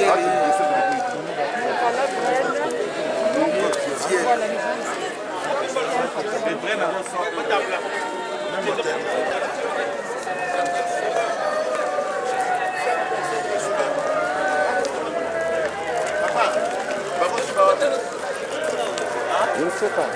Je ne sais pas.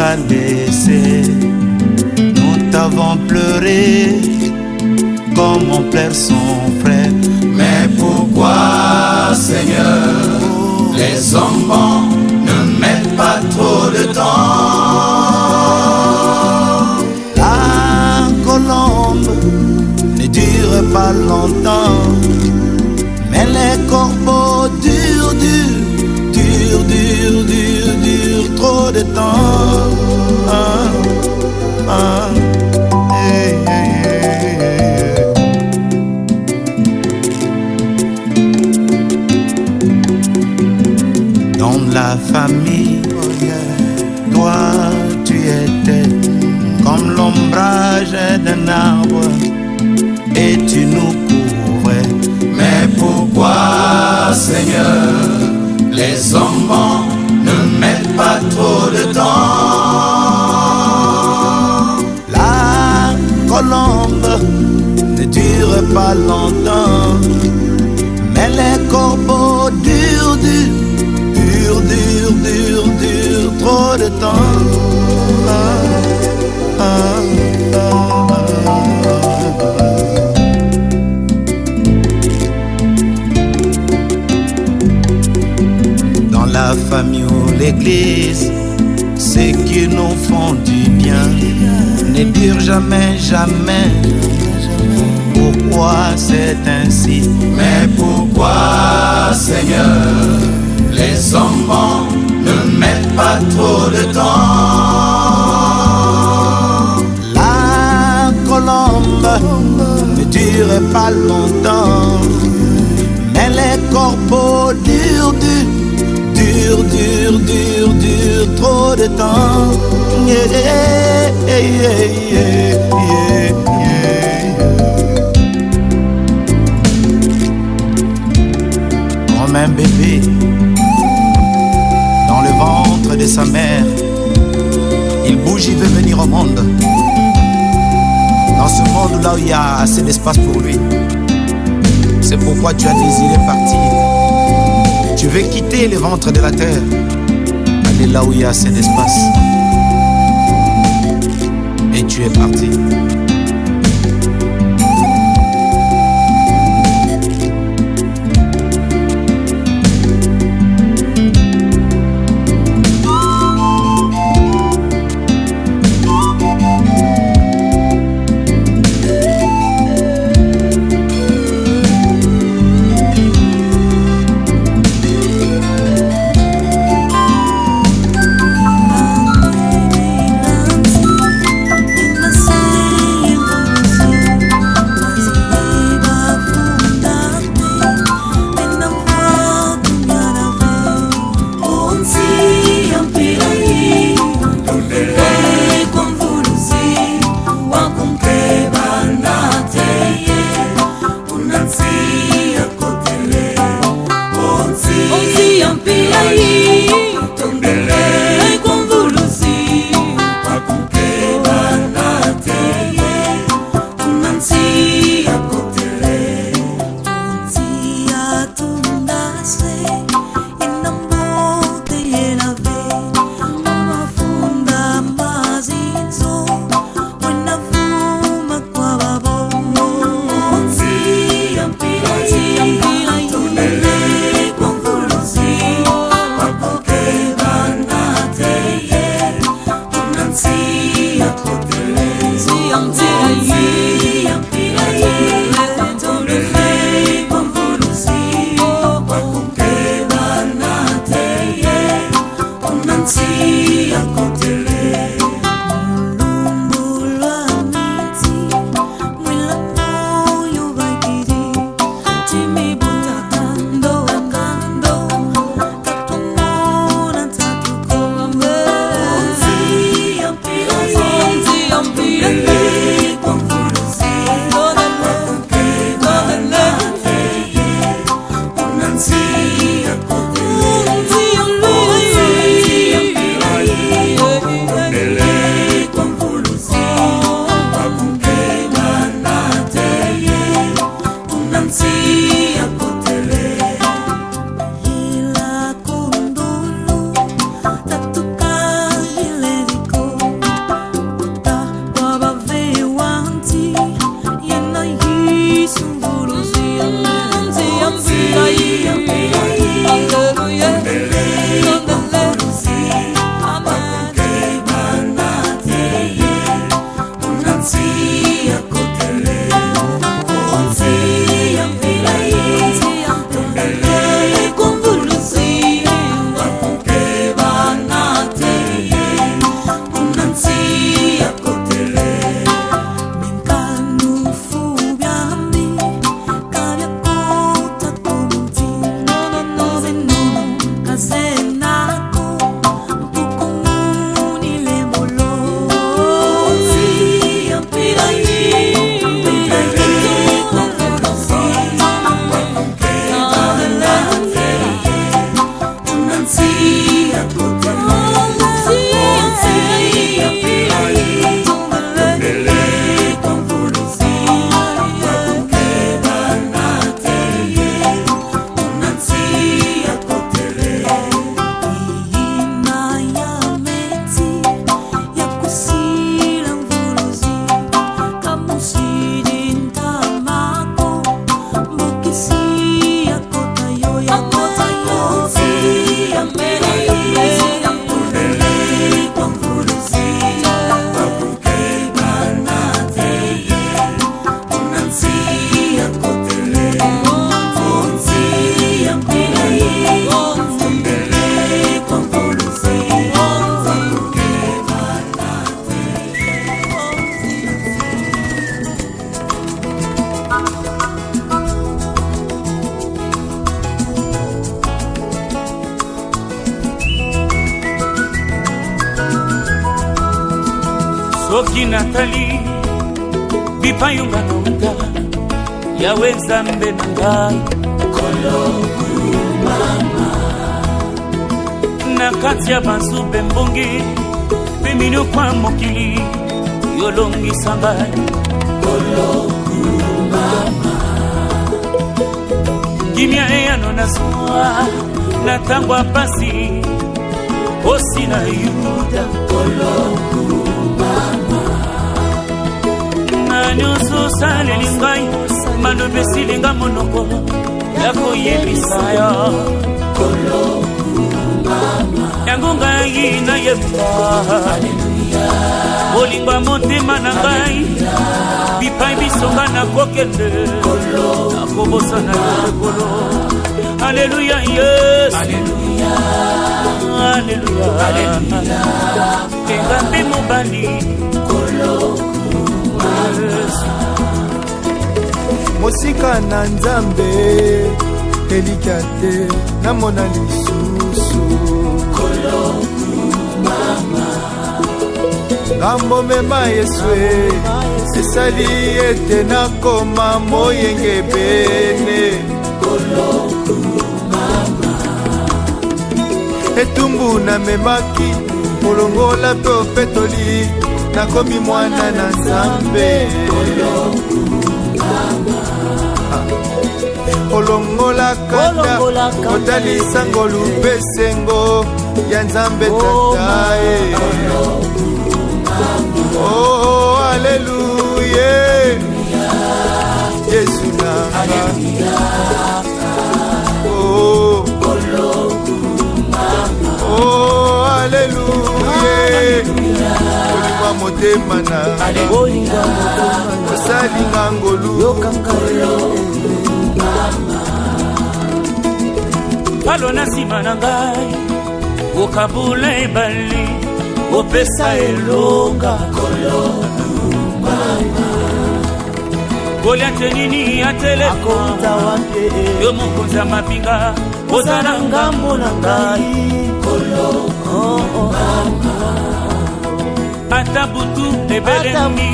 a laissé. Nous t'avons pleuré comme on pleure son frère. Mais pourquoi, Seigneur, les hommes bons ne mettent pas trop de temps? La colombe ne dure pas longtemps, mais les corbeaux durent trop de temps. Hey, hey, hey. Dans la famille, toi tu étais comme l'ombrage d'un arbre et tu nous couvrais. Mais pourquoi, Seigneur, les hommes bons ne mettent pas trop de temps? La colombe ne dure pas longtemps, mais les corbeaux durent trop de temps. Dans la famille ou l'église, ceux qui nous font du bien ne durent jamais, jamais. Pourquoi c'est ainsi? Mais pourquoi, Seigneur, les hommes bons ne mettent pas trop de temps? La colombe ne dure pas longtemps, mais les corbeaux durent trop de temps. Yeah, yeah, yeah, yeah, yeah. Comme un bébé dans le ventre de sa mère, il bouge, il veut venir au monde. Dans ce monde là où il y a assez d'espace pour lui. C'est pourquoi tu as désiré partir. Tu veux quitter le ventre de la terre, aller là où il y a assez d'espace. Et tu es parti. Soki Nathalie bipayunga na uta yawe Nzambe na ngai Koloku mama na kati ya banzube mbongi bemino kwa mokili yolongisa ngai Koloku mama kimia eyano na zwa na tangwa pasi osi na Yuda Koloku mama na nyonso saleli ngai malobe silinga monoko yako yebisa yo Koloku mama yango ngai na yeba haleluya bolingwa motema na ngai bipai bisonga na kokende nakobosa na yekolo haleluya yes haleluya haleluya haleluya engambe mobali Koloku mosika na Nzambe elika te namona lisusu Koloku mama ngambo mema Yesue esali ete nakoma moyenge bene Koloku mama etumbu na memaki molongola pe opetoli nakomi mwana na Nzambe olongola kanda otalisa ngolu pesengo ya Nzambe tatae oh haleluya Yesu nanga oh oh haleluya olingwa motema na osalinga ngolu palo na nsima na ngai okabula ebali opesa elonga Koloku mama Goliath nini ateleko yo mokonzi ya mapinga ozala ngambo na ngai Koloku mama ata butu ebelemi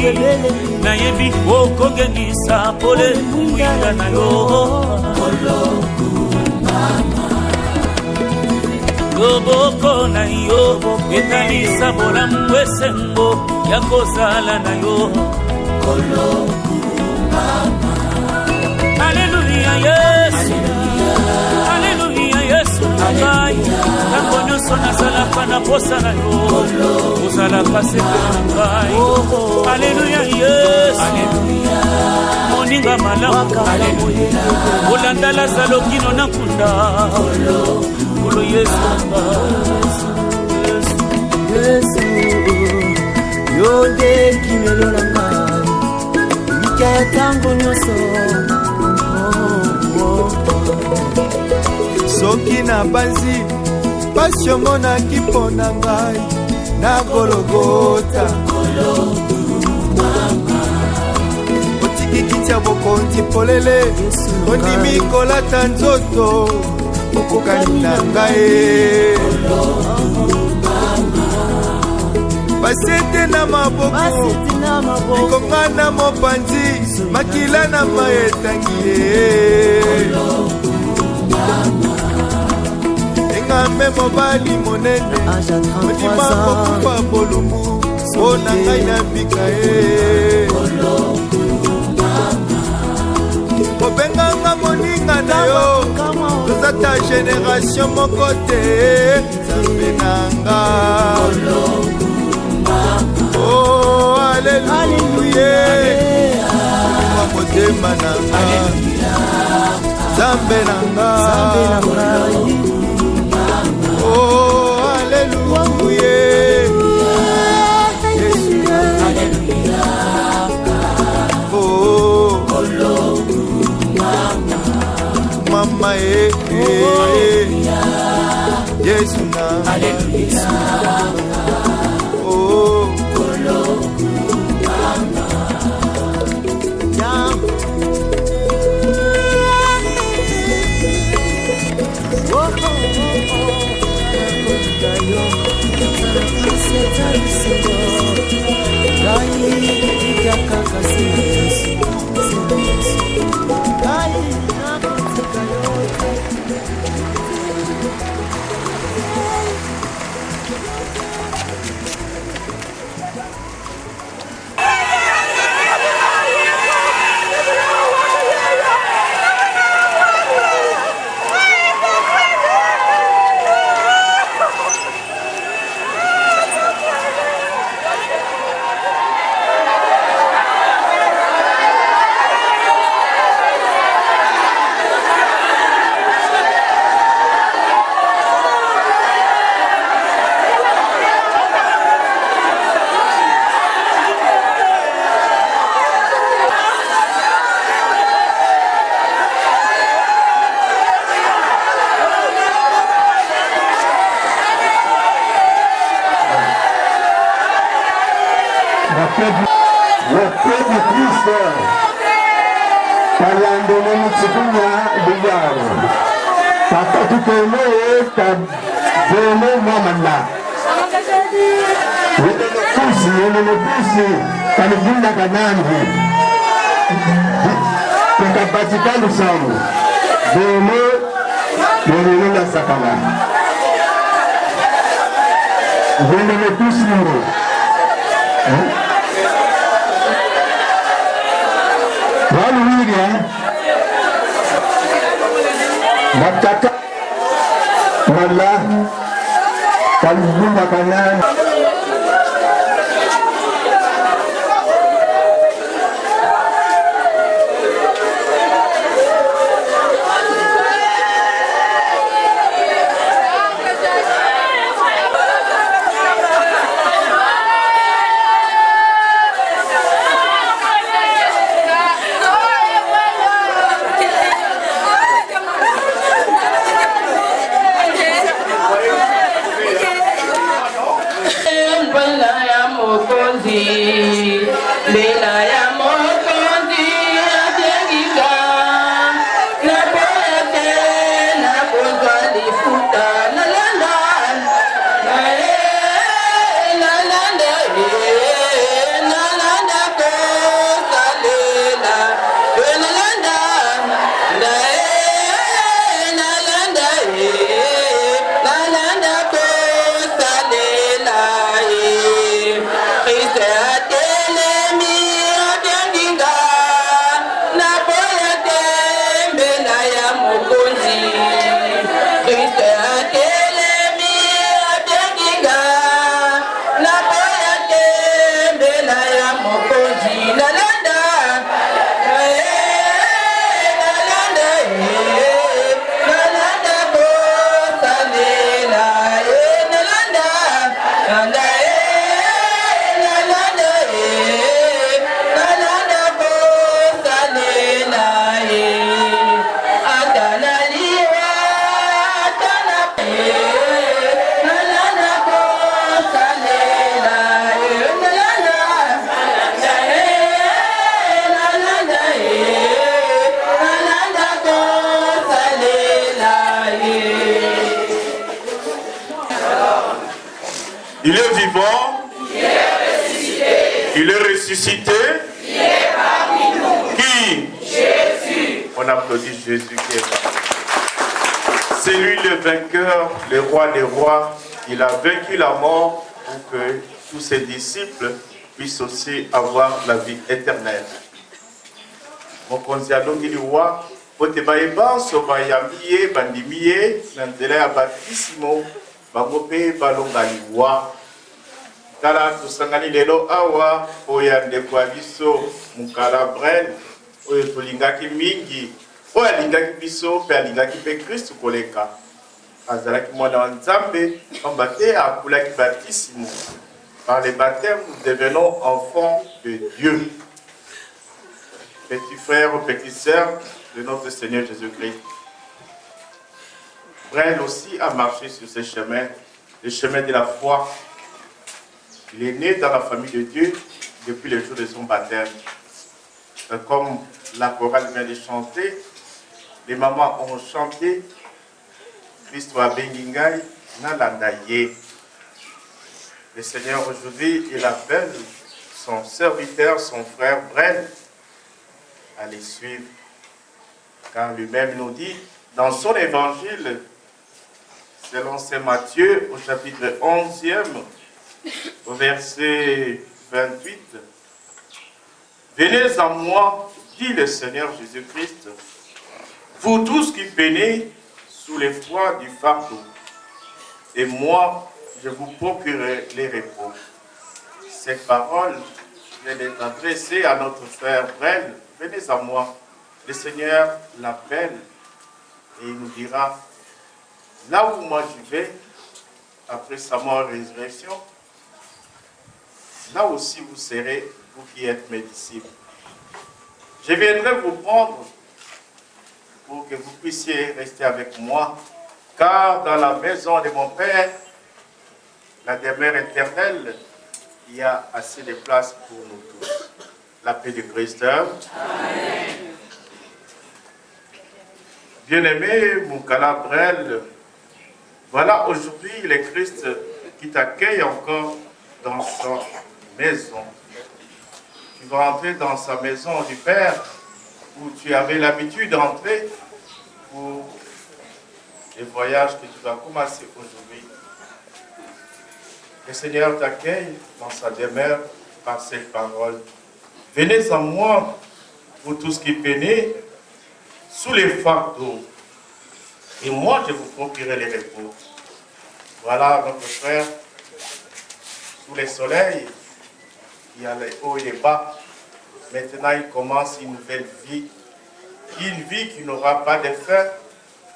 nayebi okongengisa pole mwinga na yo Koloku mama yoboko na yo etalisa bolamu esengo ya kozala na yo Koloku mama haleluya Yesu haleluya Yesu ngai ntango nyonso nazalaka na posa na yo ozalaka sepela na ngai haleluya Yesu moninga malamu olanda Lazaro kino na nkunda Kolo Yesu yo nde kimelo na ngai elika ya ntango nyonso soki na banzi pasi omonaki mpo na ngai na Gologota otikikiti ya bokonzi polele ondimi kolata nzoto okokani na ngai basete na maboko likonga na mopanzi makila na maetangi engame mobali monene ondima kokufa bolumbu mpo na ngai na mbika obenganga moninga na yo tozata generation moko te Nzambe nanga oh haleluya mwa motema nanga Nzambe nanga oh haleluya oh mama Yesu na oh Le paix du Christ. Kalandone Mitsikunya Biyaro. Tata tukene kabene mamanda. Wene pusi kanibunda kanangi. Tukapatikana samu. Bene na sakala. Wene pusi muro. Hallelujah. Mataka wala kalbuna kanan. Il est vivant. Il est ressuscité. Il est ressuscité. Il est parmi nous. Qui? Jésus. On applaudit Jésus qui est parmi nous. C'est lui le vainqueur, le roi des rois. Il a vaincu la mort pour que tous ses disciples puissent aussi avoir la vie éternelle. Mokonzi alongi liwa pote bayebanso bayambiye bandimiye na nzela ya batisimo bango mpe balonga liwa. Tala tosangani lelo awa oya ndeko ya biso mokala Brel oyo tolingaki mingi oyo alingaki biso mpe alingaki mpe Kristu koleka azalaki mwana wa Nzambe pamba te akulaki batisimo. Par le baptême nous devenons enfants de Dieu. Petits frères, petites sœurs de notre Seigneur Jésus-Christ. Brel aussi a marché sur ce chemin, le chemin de la foi. Il est né dans la famille de Dieu depuis le jour de son baptême. Comme la chorale vient de chanter, les mamans ont chanté Christ wa bengingai nalandaye. Le Seigneur aujourd'hui, il appelle son serviteur, son frère Brel, à les suivre. Car lui-même nous dit, dans son évangile, selon saint Matthieu, au chapitre 11e, au verset 28, « Venez à moi, dit le Seigneur Jésus-Christ, vous tous qui peinez sous les poids du fardeau, et moi, je vous procurerai les repos. » Cette parole vient d'être adressée à notre frère Brel. Venez à moi. Le Seigneur l'appelle et il nous dira, là où moi je vais, après sa mort et résurrection, là aussi vous serez, vous qui êtes mes disciples. Je viendrai vous prendre pour que vous puissiez rester avec moi, car dans la maison de mon Père, la demeure éternelle, il y a assez de place pour nous tous. La paix de Christ. Amen. Bien-aimé Moukala Brel, voilà aujourd'hui le Christ qui t'accueille encore dans sa maison. Tu vas entrer dans sa maison du Père où tu avais l'habitude d'entrer pour les voyages que tu vas commencer aujourd'hui. Le Seigneur t'accueille dans sa demeure par cette parole. Venez en moi, pour tous qui peinez, sous les fardeaux, et moi je vous procurerai les repos. Voilà notre frère, sous les soleils, il y a les hauts et les bas. Maintenant il commence une nouvelle vie qui n'aura pas de faim,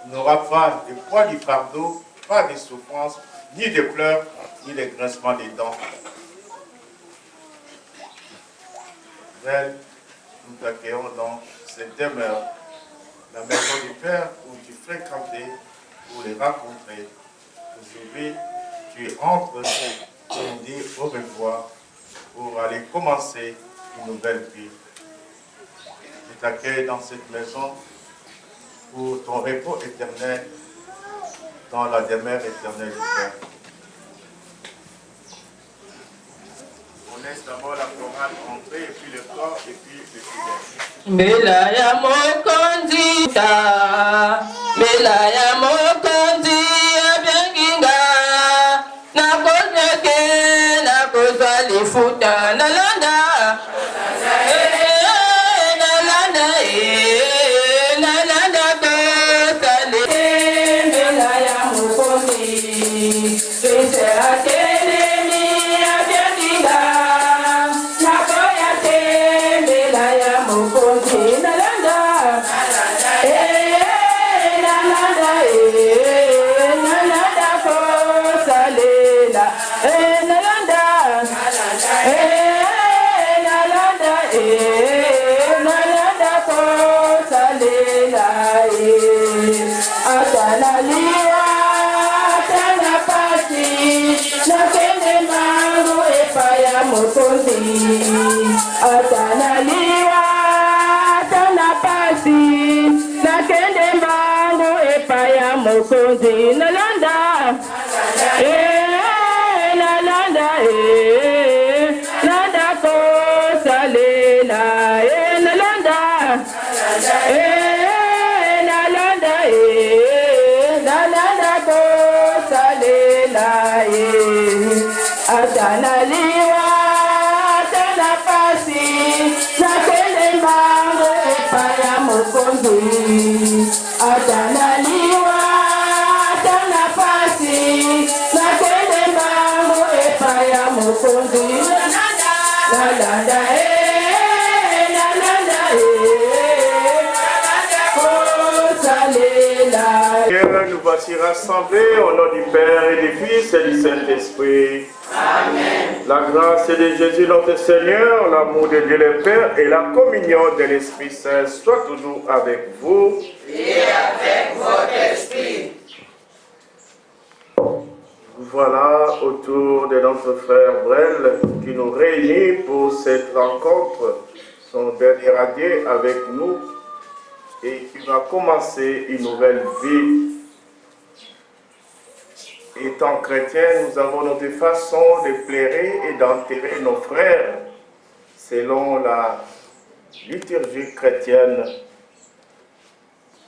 n'aura pas de poids du fardeau, pas de souffrance, ni de pleurs, ni de grincement des dents. Nous t'accueillons dans cette demeure, la maison du Père où tu fréquentais pour les rencontrer. Aujourd'hui, tu entres pour dire au revoir, pour aller commencer une nouvelle vie. Je t'accueille dans cette maison pour ton repos éternel dans la demeure éternelle du Père. On laisse d'abord la chorale entrer, et puis le corps, et puis le fidèle. Melaya mokonzi melaya mokonzi abenginga nakozeke nakozali futa nalanda nalanda tosale melaya mokonzi pese atelemi abenginga nakoyate melaya mokonzi nalanda atanaliwa tanapasi nakende mangu epaya mokonzi atanaliwa tanapasi nakende mangu epaya mokonzi nalanda nalanda nanda kosalela nalanda nalanda kosalela atanaliwa tanapasi nakende mangu epaya mokonzi atanaliwa tanapasi nakende mangu epaya mokonzi nalanda Nous voici rassemblés au nom du Père et du Fils et du Saint-Esprit. Amen. La grâce de Jésus notre Seigneur, l'amour de Dieu le Père et la communion de l'Esprit Saint soient toujours avec vous. Et avec votre esprit. Voilà autour de notre frère Brel qui nous réunit pour cette rencontre, son dernier adieu avec nous et qui va commencer une nouvelle vie. Étant chrétiens, nous avons notre façon de plairer et d'enterrer nos frères selon la liturgie chrétienne.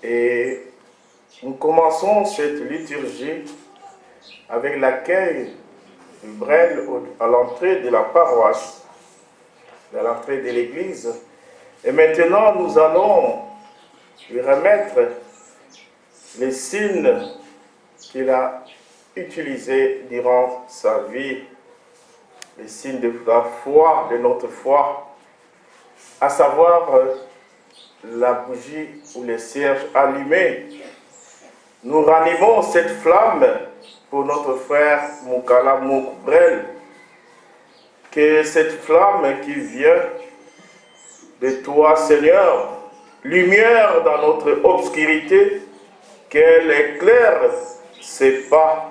Et nous commençons cette liturgie avec l'accueil du Brel à l'entrée de la paroisse, à l'entrée de l'église. Et maintenant, nous allons lui remettre les signes qu'il a utilisés durant sa vie, les signes de la foi, de notre foi, à savoir la bougie ou les cierges allumés. Nous ranimons cette flamme pour notre frère Moukala Brel, que cette flamme qui vient de toi, Seigneur, lumière dans notre obscurité, qu'elle éclaire ces pas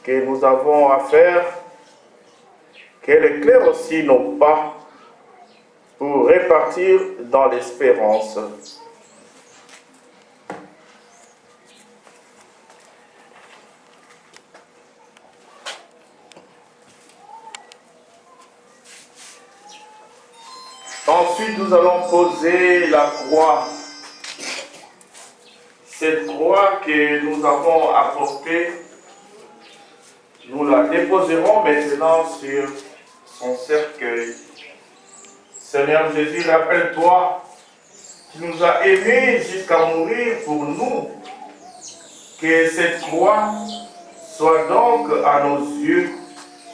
que nous avons à faire, qu'elle éclaire aussi nos pas pour répartir dans l'espérance. Ensuite, nous allons poser la croix. Cette croix que nous avons apportée, nous la déposerons maintenant sur son cercueil. Seigneur Jésus, rappelle-toi, tu nous as aimés jusqu'à mourir pour nous. Que cette croix soit donc à nos yeux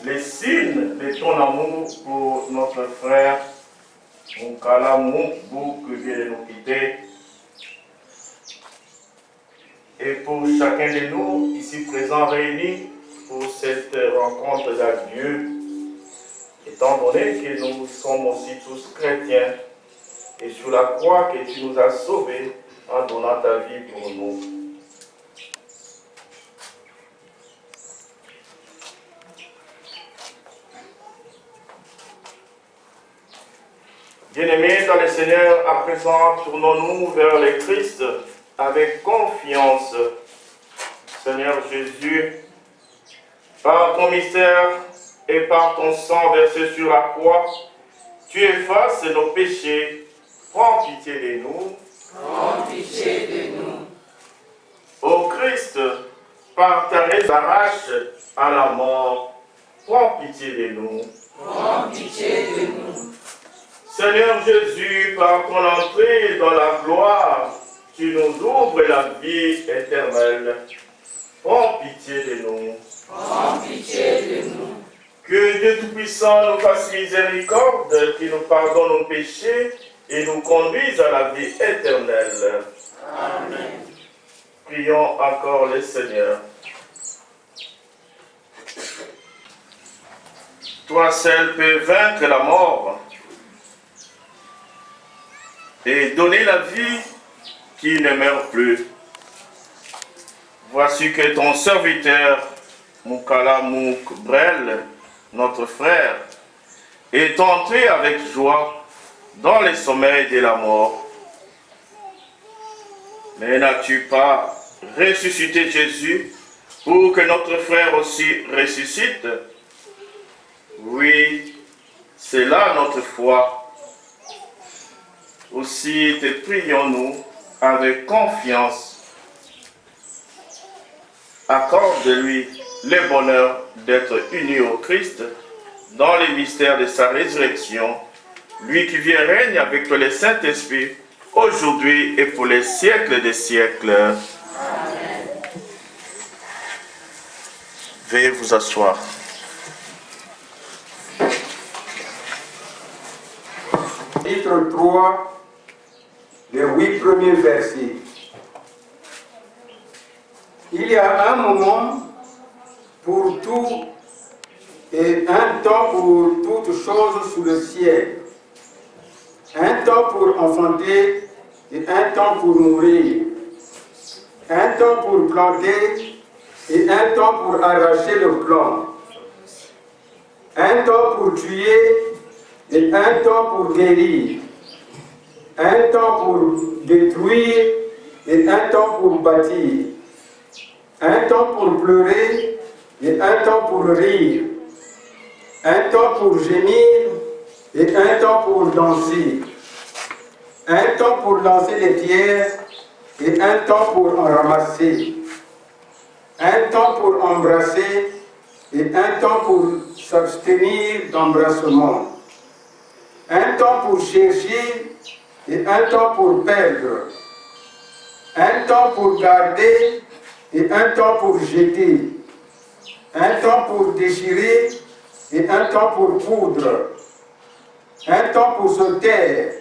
les signes de ton amour pour notre frère Moukala Moukbou qui vient de nous quitter. Et pour chacun de nous ici présents réunis pour cette rencontre d'adieu, étant donné que nous sommes aussi tous chrétiens et sur la croix que tu nous as sauvés en donnant ta vie pour nous. Bien-aimés dans le Seigneur, à présent, tournons-nous vers le Christ avec confiance. Seigneur Jésus, par ton mystère et par ton sang versé sur la croix, tu effaces nos péchés. Prends pitié de nous. Prends pitié de nous. Ô Christ, par ta résurrection à la mort, prends pitié de nous. Prends pitié de nous. Seigneur Jésus, par ton entrée dans la gloire, tu nous ouvres la vie éternelle. Prends pitié de nous. Prends pitié de nous. Que Dieu Tout-Puissant nous fasse miséricorde, qu'il nous pardonne nos péchés et nous conduise à la vie éternelle. Amen. Prions encore le Seigneur. Toi seul peux vaincre la mort et donner la vie qui ne meurt plus. Voici que ton serviteur, Moukala Moukbrel, notre frère, est entré avec joie dans le sommeil de la mort. Mais n'as-tu pas ressuscité Jésus pour que notre frère aussi ressuscite? Oui, c'est là notre foi. Aussi te prions-nous avec confiance. Accorde-lui le bonheur d'être uni au Christ dans les mystères de sa résurrection, lui qui vient règne avec le Saint-Esprit, aujourd'hui et pour les siècles des siècles. Amen. Veuillez vous asseoir. Chapitre 3, les 8 premiers versets. Il y a un moment pour tout et un temps pour toutes choses sous le ciel. Un temps pour enfanter et un temps pour mourir. Un temps pour planter et un temps pour arracher le plant. Un temps pour tuer et un temps pour guérir. Un temps pour détruire et un temps pour bâtir. Un temps pour pleurer et un temps pour rire. Un temps pour gémir et un temps pour danser. Un temps pour lancer les pierres et un temps pour en ramasser. Un temps pour embrasser et un temps pour s'abstenir d'embrassement. Un temps pour chercher et un temps pour perdre. Un temps pour garder et un temps pour jeter. Un temps pour déchirer et un temps pour coudre. Un temps pour se taire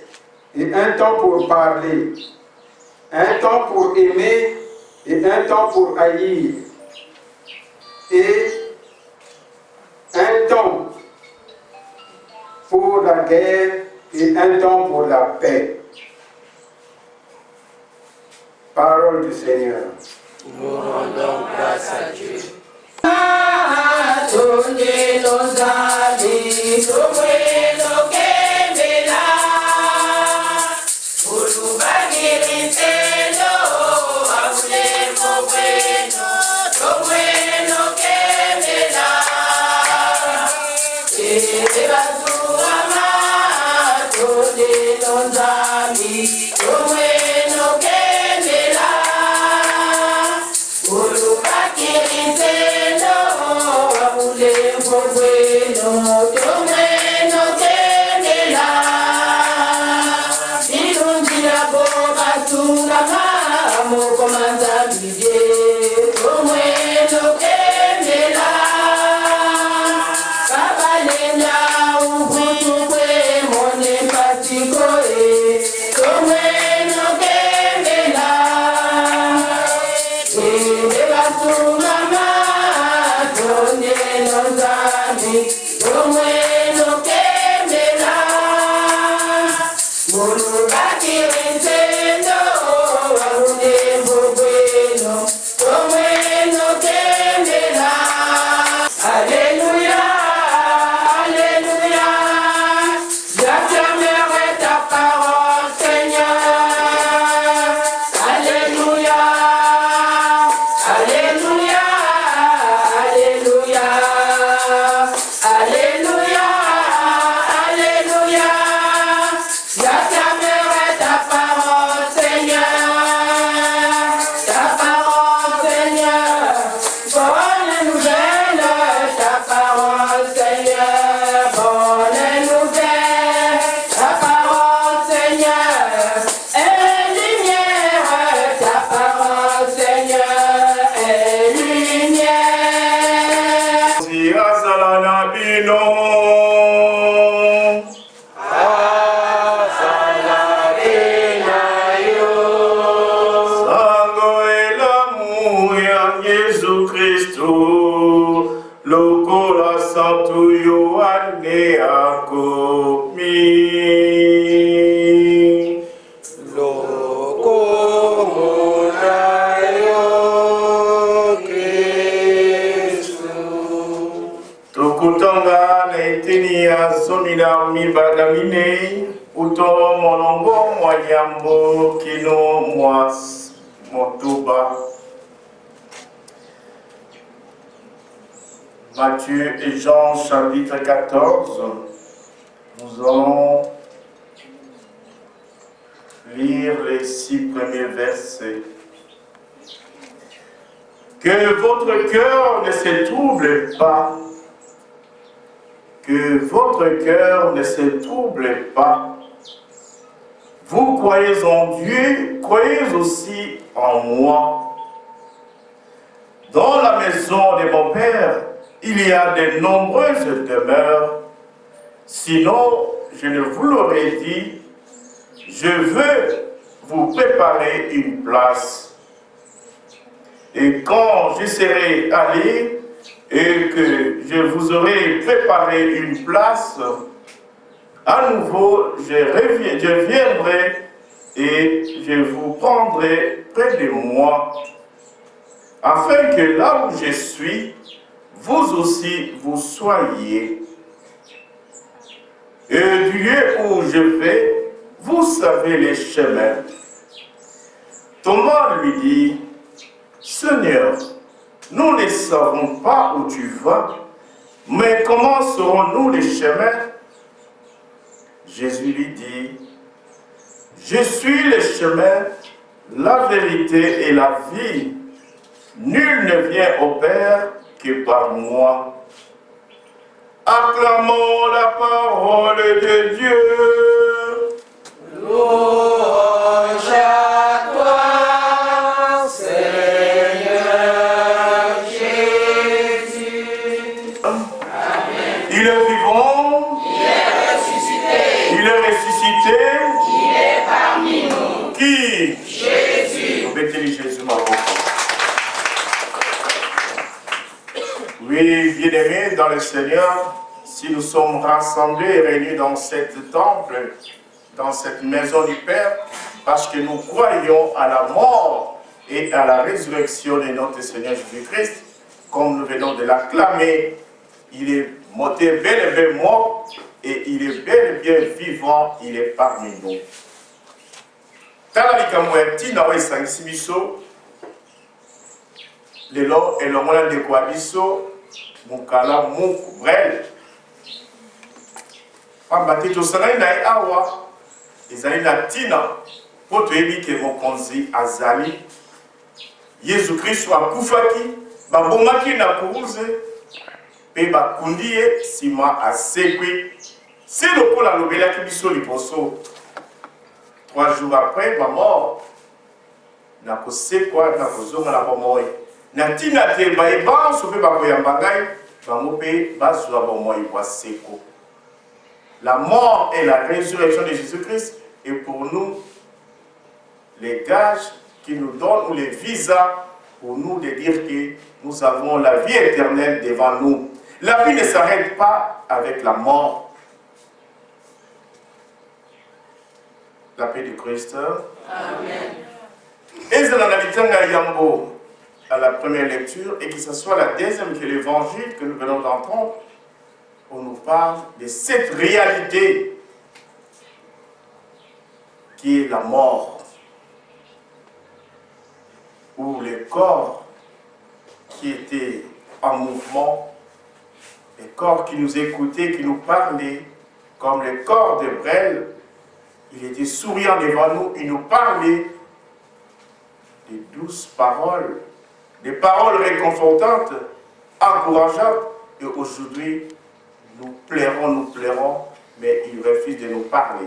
et un temps pour parler. Un temps pour aimer et un temps pour haïr. Et un temps pour la guerre et un temps pour la paix. Parole du Seigneur. Nous rendons grâce à Dieu. Ah, tournez nos amis. Matthieu et Jean chapitre 14, nous allons lire les 6 premiers versets. Que votre cœur ne se trouble pas, que votre cœur ne se trouble pas. Vous croyez en Dieu, croyez aussi en moi. Dans la maison de mon Père, il y a de nombreuses demeures. Sinon, je ne vous l'aurais dit, je veux vous préparer une place. Et quand je serai allé et que je vous aurai préparé une place, à nouveau, je viendrai et je vous prendrai près de moi, afin que là où je suis, vous aussi vous soyez. Et du lieu où je vais, vous savez les chemins. Thomas lui dit, Seigneur, nous ne savons pas où tu vas, mais comment saurons-nous les chemins? Jésus lui dit, je suis le chemin, la vérité et la vie. Nul ne vient au Père que par moi. Acclamons la parole de Dieu. Louange à toi, Seigneur Jésus. Amen. Il est vivant. Il est ressuscité. Il est ressuscité. Il est parmi nous. Qui? Jésus. Bénis Jésus, ma pauvre. Oui, bien-aimés dans le Seigneur, si nous sommes rassemblés et réunis dans cet temple, dans cette maison du Père, parce que nous croyons à la mort et à la résurrection de notre Seigneur Jésus-Christ, comme nous venons de l'acclamer, il est monté bel et bien mort et il est bel et bien vivant, il est parmi nous. tala likambo ya ntina oyo esangisi biso lelo elongo na ndeko ya biso mokala muku brel pamba te tosangani na ye awa ezali na ntina mpo toyebi ke mokonzi azali yesu kristo akufaki babomaki na kuruze mpe bakundi ye nsima asekwi se lokola alobelaki biso liboso 3 jours après ma mort nakosekwa nakozonga na bomoi na ntina te bayebanso mpe bakoyamba ngai bango mpe bazwa bomoi bwa seko. La mort et la résurrection de Jésus-Christ est pour nous les gages qui nous donnent ou les visas pour nous de dire que nous avons la vie éternelle devant nous. La vie ne s'arrête pas avec la mort. La paix du Christ. Amen. Et à la première lecture, et que ce soit la deuxième que l'évangile que nous venons d'entendre, on nous parle de cette réalité qui est la mort, où le corps qui était en mouvement, le corps qui nous écoutait, qui nous parlait, comme le corps de Brel, il était souriant devant nous, il nous parlait de douces paroles, des paroles réconfortantes, encourageantes, et aujourd'hui, nous pleurons, mais il refuse de nous parler.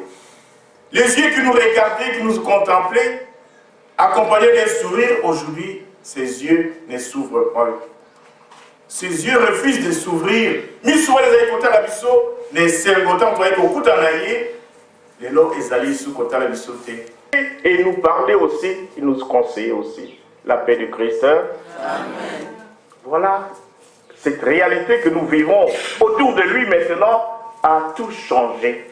Les yeux qui nous regardaient, qui nous contemplaient, accompagnés d'un sourire, aujourd'hui, ces yeux ne s'ouvrent pas. Ces yeux refusent de s'ouvrir. Et nous parler aussi, il nous conseille aussi. La paix du Christ. Amen. Voilà. Cette réalité que nous vivons autour de lui maintenant a tout changé.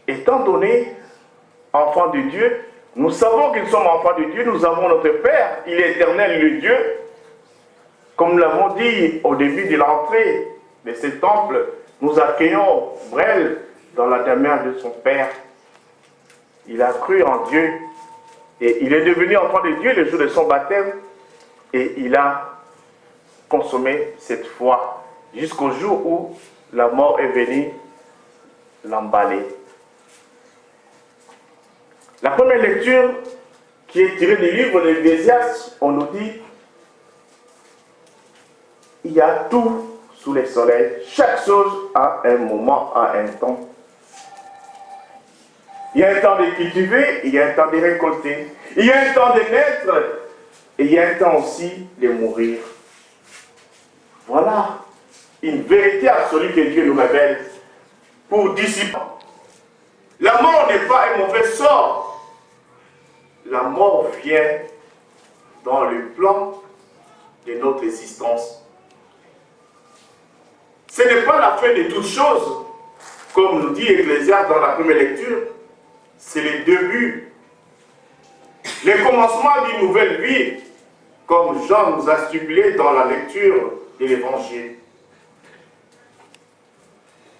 Étant donné enfants de Dieu, nous savons qu'ils sommes enfants de Dieu, nous avons notre Père, il est éternel, le Dieu. Comme nous l'avons dit au début de l'entrée de ce temple, nous accueillons Brel dans la demeure de son Père. Il a cru en Dieu et il est devenu enfant de Dieu le jour de son baptême. Et il a consommé cette foi jusqu'au jour où la mort est venue l'emballer. La première lecture qui est tirée du livre de l'Ecclésiaste, on nous dit il y a tout sous le soleil. Chaque chose a un moment, a un temps. Il y a un temps de cultiver, il y a un temps de récolter. Il y a un temps de naître. Et il y a un temps aussi de mourir. Voilà une vérité absolue que Dieu nous révèle pour dissiper. La mort n'est pas un mauvais sort. La mort vient dans le plan de notre existence. Ce n'est pas la fin de toutes choses, comme nous dit Ecclésiaste dans la première lecture. C'est le début, le commencement d'une nouvelle vie, comme Jean nous a stipulé dans la lecture de l'Évangile.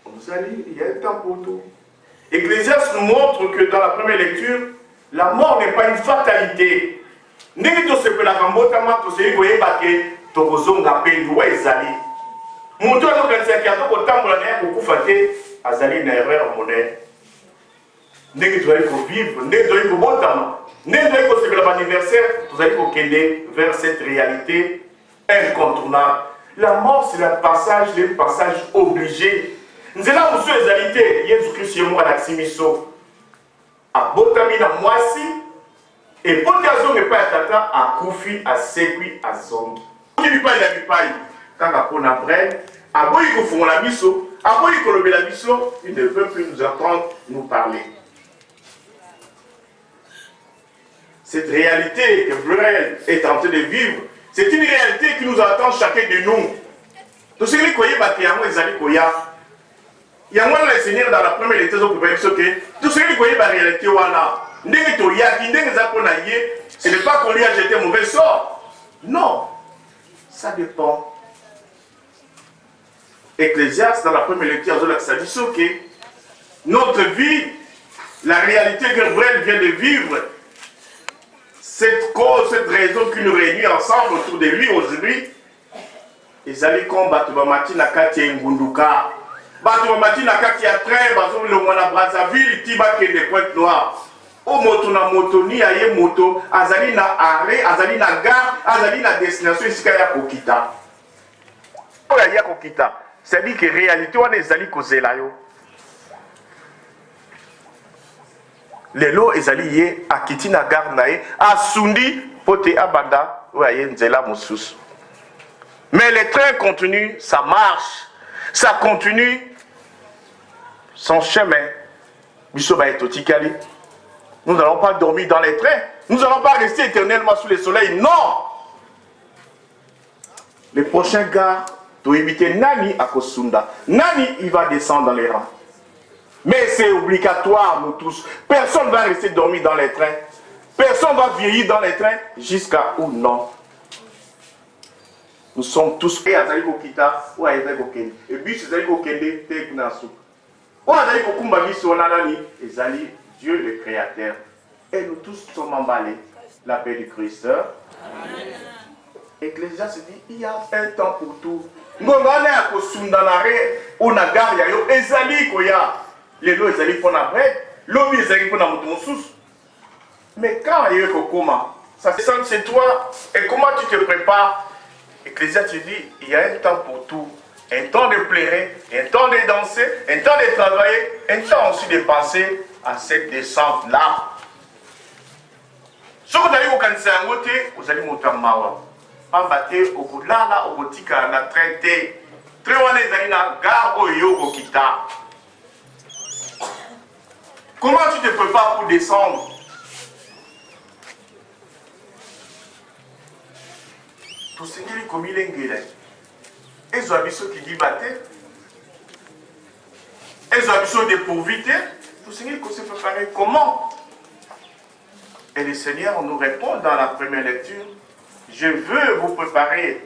Vous allez, il y a un temps pour tout. Ecclésiaste nous montre que dans la première lecture, la mort n'est pas une fatalité. Nous allons vivre, nous allons célébrer l'anniversaire, nous allons vers cette réalité incontournable. La mort, c'est le passage obligé. Nous allons vous réalité, Jésus-Christ est mort à Simiso. À Botamina Moisi, et Botazo n'est pas tata à Koufi, à Sekui, à Zongi. Qui lui parle de la quand on a brève, à Boïko font la misso, à Boïko le la misso, il ne peut plus nous entendre nous parler. Cette réalité que Brel est en train de vivre, c'est une réalité qui nous attend chacun de nous. Tout ce qui est koyé, il y a moins le Seigneur dans la première lecture de tout ce qui est la réalité. Ce n'est pas qu'on lui a jeté un mauvais sort. Non, ça dépend. Ecclésiaste, dans la première lecture, ça dit que notre vie la réalité que Brel vient de vivre, cette cause, cette raison qui nous réunit ensemble autour de lui aujourd'hui, ils allaient combattre Bamati na kati ya Ngunduka. Bato Bamati na kati ya train, bazo le mwana Brazzaville, Tibake de Pointe-Noire. O moto na moto ni aye moto, azali na arrêt, azali na gare, azali na destination isika ya kokita. Ya kokita. C'est-à-dire que réalité on ezali kozela yo. Lelo ezali ye akiti na gare na ye, asundi pote abanda ou aye nzela mosusu. Mais le train continue, ça marche, ça continue son chemin. Bisoba et Totikali. Nous n'allons pas dormir dans les trains. Nous n'allons pas rester éternellement sous le soleil. Non! Le prochain gars doit éviter Nani à Kosunda. Nani, il va descendre dans les rangs. Mais c'est obligatoire, nous tous. Personne ne va rester dormir dans les trains. Personne ne va vieillir dans les trains jusqu'à où non. Nous sommes tous et Azali Kokita ou Azali Kokende. Et puis Azali Kokende, Teknasu. Ou Azali Kokumbagi Sonanani, Azali Dieu le Créateur. Et nous tous sommes emballés. La paix du Christ. Ecclésiaste dit, il y a un temps pour tout. Ngongane a kosundanare, on a gare yo, Ezali Koya. Les lois Ezali pour la bread, l'homme Ezali pour la moutonsous. Mais quand il y a Kokoma, ça se sent chez toi. Et comment tu te prépares? Ecclésiaste dit, il y a un temps pour tout. Un temps de pleurer, un temps de danser, un temps de travailler, un temps aussi de penser à cette descente-là. Ce que vous allez vous cancer en côté, vous allez monter en mawa. Pas battre au bout là, au bout de la traité. Très loin les amis, la gare au yogo kita. Comment tu te prépares pour descendre? Tout ce qui est comme il est engagé. Et les habitants qui disent battre. Et les habitants dépourvus. Tout ce qui est se préparer comment? Et le Seigneur nous répond dans la première lecture. Je veux vous préparer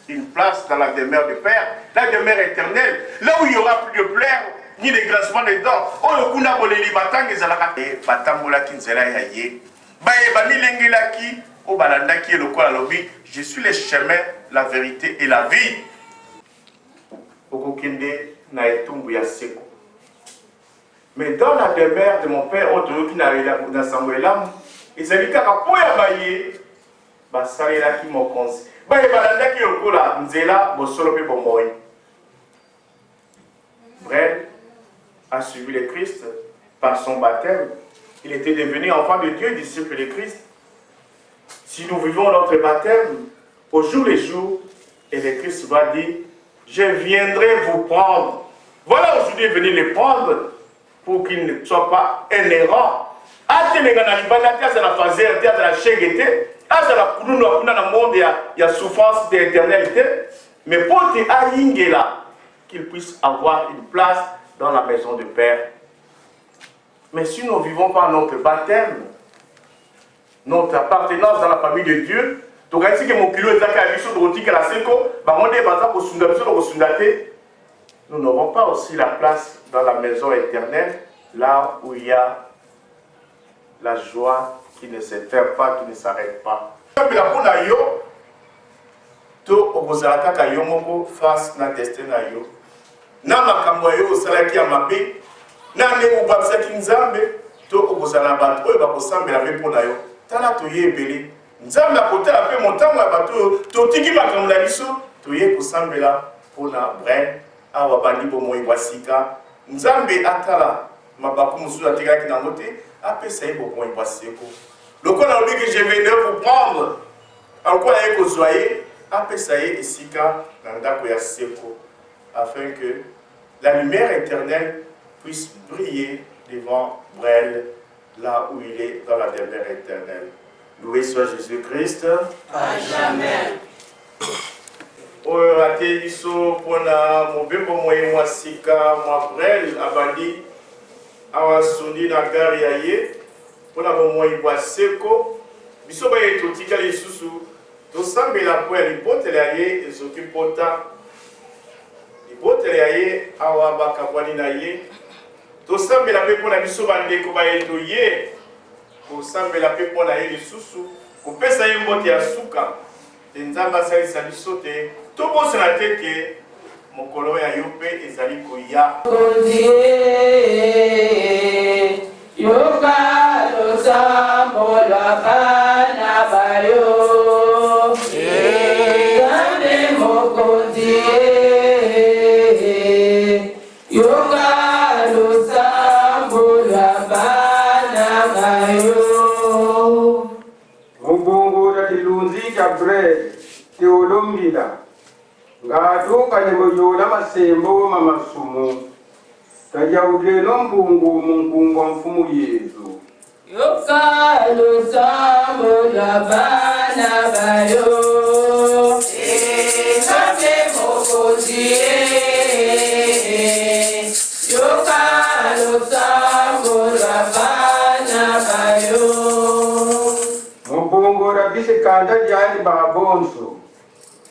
une place dans la demeure du Père, la demeure éternelle, là où il n'y aura plus de pleurs, ni de grincements de dents. Oh, le kuna boleli batang ezalaka te batambola ki nzela ya ye. Baye bani lengelaki, o balandaki le quoi lobi, je suis le chemin, la vérité et la vie. Okokende na etumbu ya seko. Mais dans la demeure de mon Père, autre qui n'a pas Samuelam, ils avaient dit qu'à Poya Baye, Basalela qui m'ont conseillé. Baye Balanda qui est au Kola, Nzela, Bosolope Bomoy. Brel a suivi le Christ par son baptême. Il était devenu enfant de Dieu, disciple de Christ. Si nous vivons notre baptême, au jour le jour, et le Christ va dire, je viendrai vous prendre. Voilà aujourd'hui venir les prendre pour qu'ils ne soient pas un errant. Ate mengana libanda tia za la fazer tia za la chegete asa la kununo kuna na monde ya souffrance d'éternalité mais pour te aingela qu'il puisse avoir une place dans la maison du Père. Mais si nous ne vivons pas notre baptême, notre appartenance dans la famille de Dieu, donc ainsi que mon kilo est à la mission de roti que la seko, nous n'aurons pas aussi la place dans la maison éternelle, là où il y a la joie qui ne s'éteint pas, qui ne s'arrête pas. Face na destin na yo. Na makambo yo salaki ya mabe. Na ndeko babsaki nzambe to okozala bato oyo bakosambela mpe mpona yo. Tala toye ebele. Nzambe akotala mpe motango ya bato to tiki makambo na biso toye kosambela mpona Brel awa bandi bomoi bwa sika. Nzambe atala mabaku mosusu atikaki nango te apesa ye bomoi bwa seko. Lokola lobi que je viendrai vous prendre akola ye kozwa ye apesa ye esika na ndako ya seko afin que la lumière éternelle puisse briller devant Brel, là où il est dans la demeure éternelle. Loué soit Jésus-Christ. À jamais. Oyo ate biso pona mobembo moye mwa sika mwa Brel abandi awa sundi na gari ya ye pona bomoi bwa seko biso baye totika lisusu tosambela po ya libotela ya ye ezoki pota libotela ya ye awa bakabwani na ye tosambela mpe mpona biso bandeko bayeto ye kosambela mpe mpona ye lisusu kopesa ye mbote ya suka te nzambe asalisa biso te tobosana te ke mokolo ya yo mpe ezali koya yoka losambo lwa bana bayo nzambe mokonzi yoka losambo lwa bana bayo mubungura ilunzi Gabriel teolombila ngatukanye muyola masembo mamasumu tajawudeno mbungu munkungu wa mfumu Yesu yoka losambo lwa bana bayo nzambe mokonzi yoka losambo lwa bana bayo mubungura bisikanda lyali babonso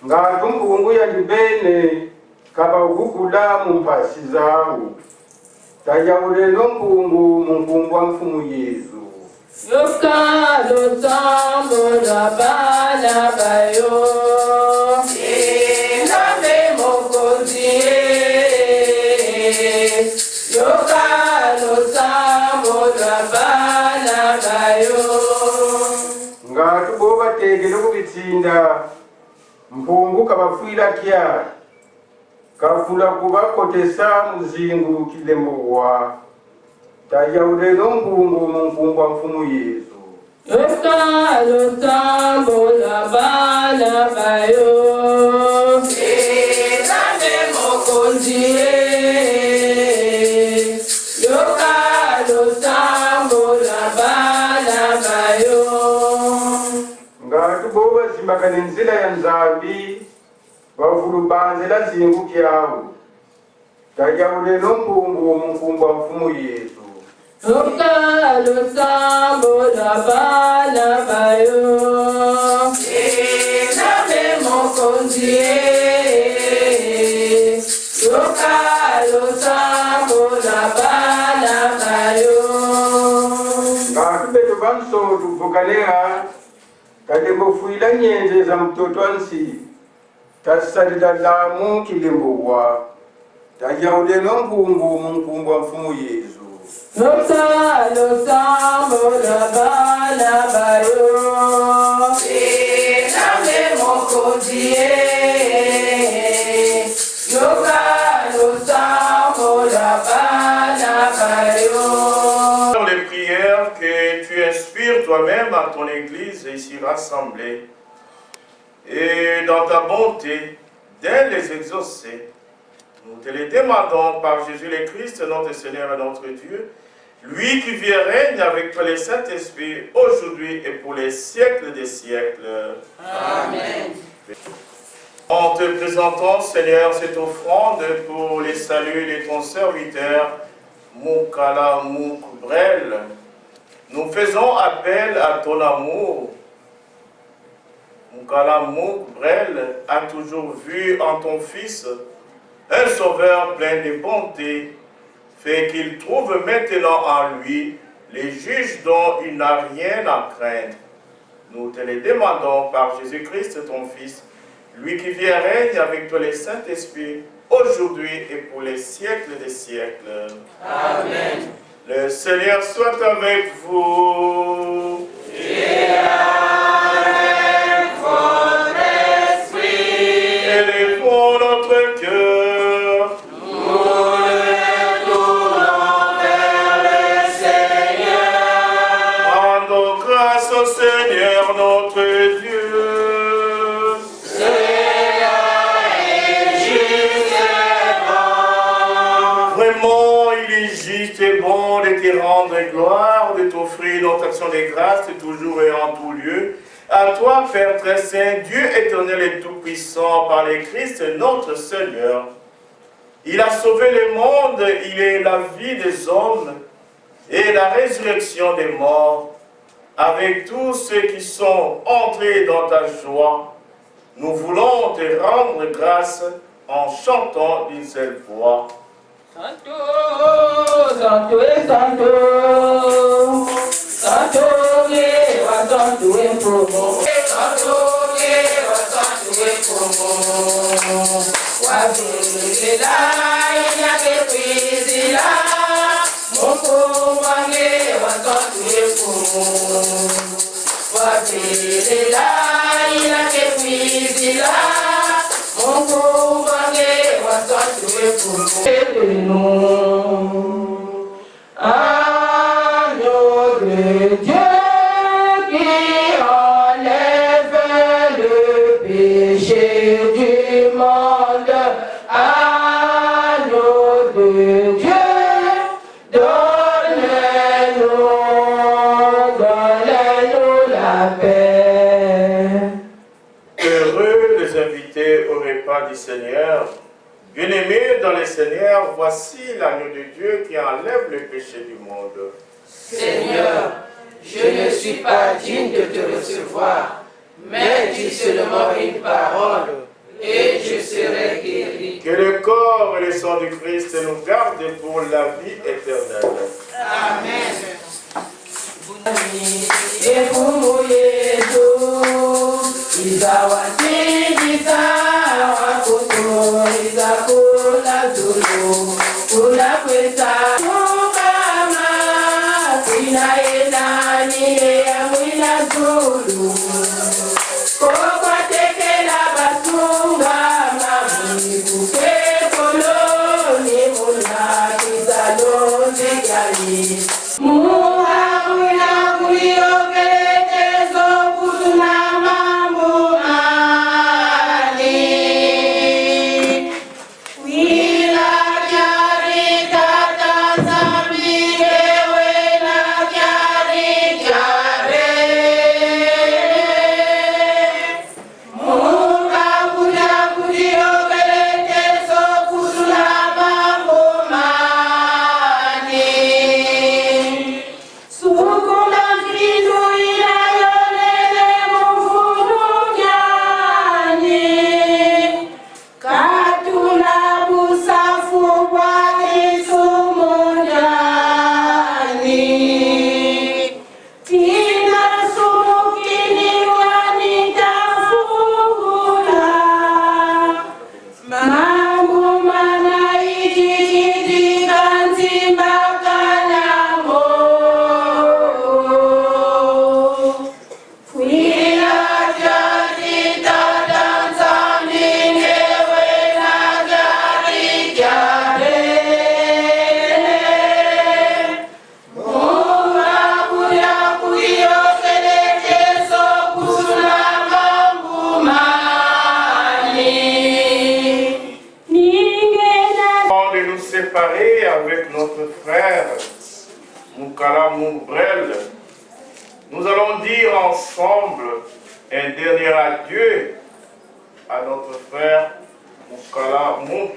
ngatu mbungu ya libene kabawugula mumpasi zawu tajawudeno mbungu munkungu wa mfumu Yesu yoka losambo lwa bana bayo nzambe mokonzi yoka losambo lwa bana bayo ngatu bobategele kubitsinda mpungu kabafwila kya kafula kubakotesa muzingu kilemowa tajawudeno mbungu munkungu wa mfumu Yesu yoka losambo lwa bana bayo nzambe mokonzi yoka losambo lwa bana bayo ngatu bobazimbakana enzila ya nzambi bavulubanzela zingu kyawu tajawudeno mbungu munkungu wa mfumu Yesu yoka losambo lwa bana bayo nzambe mokonzi yoka losambo lwa bana bayo ngatu beto banso tuvukanea kadembofwila nyenze za mtoto ansi tasalila lamu kilembowa tajawudeno mbungu munkungu wa mfumu Yesu yoka losambo lwa bana bayo nzambe mokonzi yoka losambo lwa bana bayo. Dans les prières que tu inspires toi-même à ton Église ici rassemblée et dans ta bonté d'aide les exaucer, nous te les demandons par Jésus le Christ, notre Seigneur et notre Dieu, lui qui vit et règne avec toi les Saint-Esprit, aujourd'hui et pour les siècles des siècles. Amen. En te présentant, Seigneur, cette offrande pour les saluts de ton serviteur, Moukala Moukbrel, nous faisons appel à ton amour. Moukala Moukbrel a toujours vu en ton Fils un sauveur plein de bonté, fait qu'il trouve maintenant en lui les juges dont il n'a rien à craindre. Nous te les demandons par Jésus-Christ, ton Fils, lui qui vit et règne avec toi les Saint-Esprit, aujourd'hui et pour les siècles des siècles. Amen. Le Seigneur soit avec vous. Et avec votre esprit. Élevons notre cœur. Nous le tournons vers le Seigneur. Rendons grâce au Seigneur notre Dieu. Vraiment, il est juste et bon de te rendre gloire, de t'offrir notre action de grâce toujours et en tout lieu. À toi, Père très saint, Dieu éternel et tout-puissant, par le Christ notre Seigneur. Il a sauvé le monde, il est la vie des hommes et la résurrection des morts. Avec tous ceux qui sont entrés dans ta joie, nous voulons te rendre grâce en chantant d'une seule voix. Santo, santo e santo, santo e wa santo e promo, santo e wa santo e promo, wa zela ina ke kwizila, moko wange wa santo e promo, wa zela ina ke kwizila, moko wange wa santo e promo. Agneau de Dieu qui enlève le péché du monde, agneau de Dieu, donne-nous la paix. Heureux les invités au repas du Seigneur. Bien-aimés dans le Seigneur, voici l'agneau de Dieu qui enlève le péché du monde. Seigneur, je ne suis pas digne de te recevoir, mais dis seulement une parole et je serai guéri. Que le corps et le sang du Christ nous gardent pour la vie éternelle. Amen. Avec notre frère Moukala Moumbrel, nous allons dire ensemble un dernier adieu à notre frère Moukala Mouk.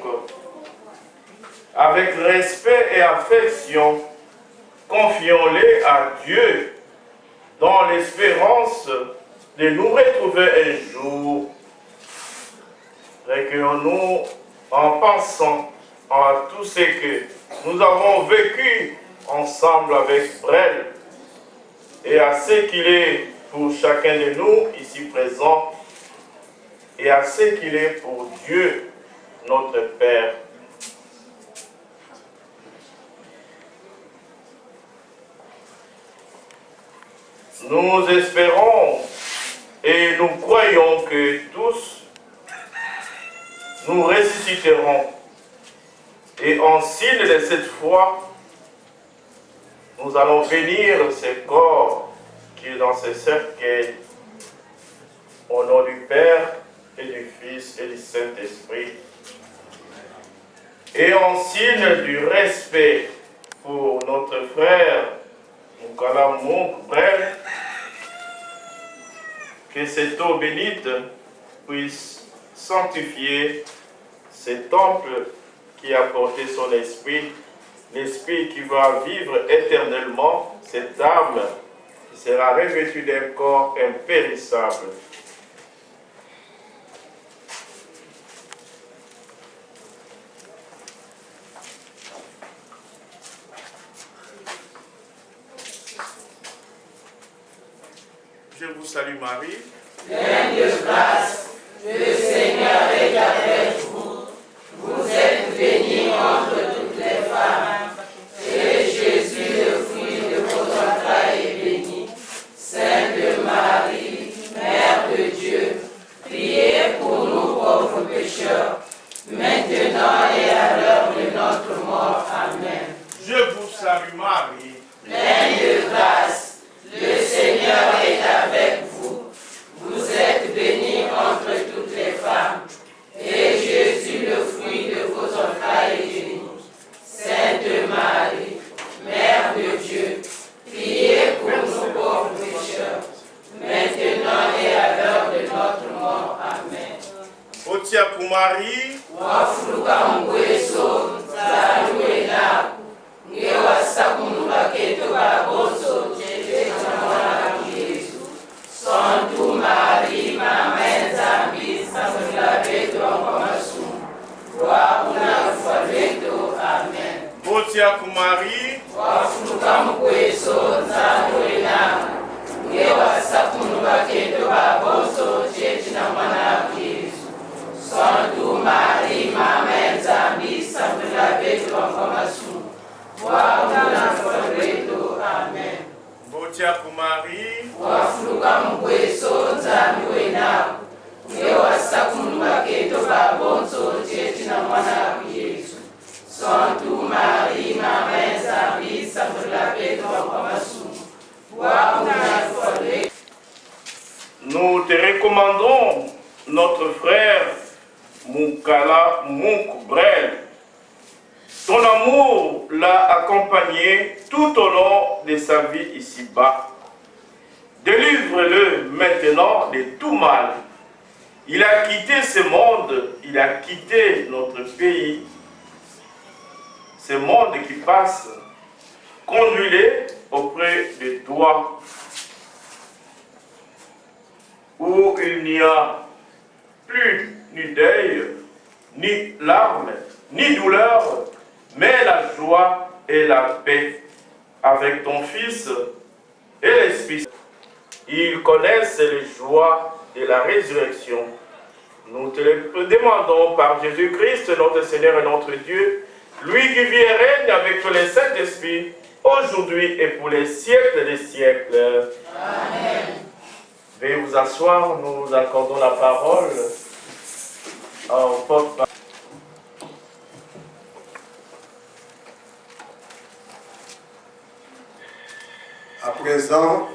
Avec respect et affection, confions-les à Dieu dans l'espérance de nous retrouver un jour. Recueillons-nous en pensant à tout ce que nous avons vécu ensemble avec Brel et à ce qu'il est pour chacun de nous ici présents et à ce qu'il est pour Dieu, notre Père. Nous espérons et nous croyons que tous nous ressusciterons. Et en signe de cette foi, nous allons bénir ce corps qui est dans ce cercueil, au nom du Père et du Fils et du Saint-Esprit. Et en signe du respect pour notre frère Moukala Moukbrel, que cette eau bénite puisse sanctifier ce temple qui a porté son esprit, l'esprit qui va vivre éternellement, cette âme qui sera revêtue d'un corps impérissable. Je vous salue Marie. Pleine de grâce, le Seigneur est avec vous. Vous êtes bénie entre toutes les femmes. Et Jésus, le fruit de vos entrailles, est béni. Sainte Marie, Mère de Dieu, priez pour nous pauvres pécheurs, maintenant et à l'heure de notre mort. Amen. Je vous salue Marie. Pleine de grâce, le Seigneur est avec vous. Vous êtes bénie entre toutes les femmes. Et Jésus, le fruit de vos entrailles, est béni. Sainte Marie, Mère de Dieu, priez pour nous pauvres pécheurs, maintenant et à l'heure de notre mort. Amen. Otia pour Marie. Wafuluka mweso, zaluena, ngewa sakunuka keto baboso, chete chamwana Yesu. Santo Marie, Mãe Zambi, Samula Beto, Ancomasu, Wabuna Fabeto. Amen. Otia pour Marie. Wafuluka mweso, zaluena, ngewa sakunuka keto baboso, chete chamwana Yesu. Santo Marie, Mãe Zambi, Samula Beto, Ancomasu, Wabuna Fabeto. Amen. Otia pour Marie. Wafuluka mkweso nzambi wenawo ngewasakunduka keto babonso cheti na mwana Yesu. Santo Marie, Mãe Zambi, Samula Beto, Ancomasu, Wabuna Fabeto. Nous te recommandons notre frère Moukala Moukbrel. Ton amour l'a accompagné tout au long de sa vie ici-bas. Délivre-le maintenant de tout mal. Il a quitté ce monde, il a quitté notre pays. Ce monde qui passe, conduis-le auprès de toi, où il n'y a plus ni deuil, ni larmes, ni douleur, mais la joie et la paix avec ton Fils et l'Esprit. Ils connaissent les joies de la résurrection. Nous te le demandons par Jésus-Christ, notre Seigneur et notre Dieu, lui qui vit et règne avec le Saint-Esprit, aujourd'hui et pour les siècles des siècles. Amen. Veuillez vous asseoir, nous accordons la parole au porte-parole. À présent,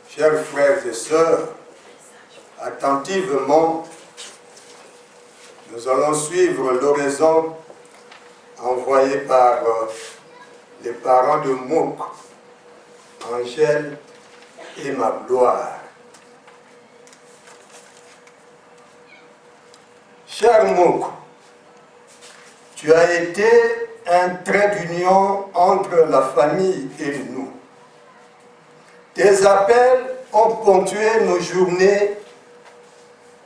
chers frères et sœurs, attentivement, nous allons suivre l'oraison envoyée par les parents de Mouk, Angèle et Magloire. Cher Mouk, tu as été un trait d'union entre la famille et nous. Tes appels ont ponctué nos journées.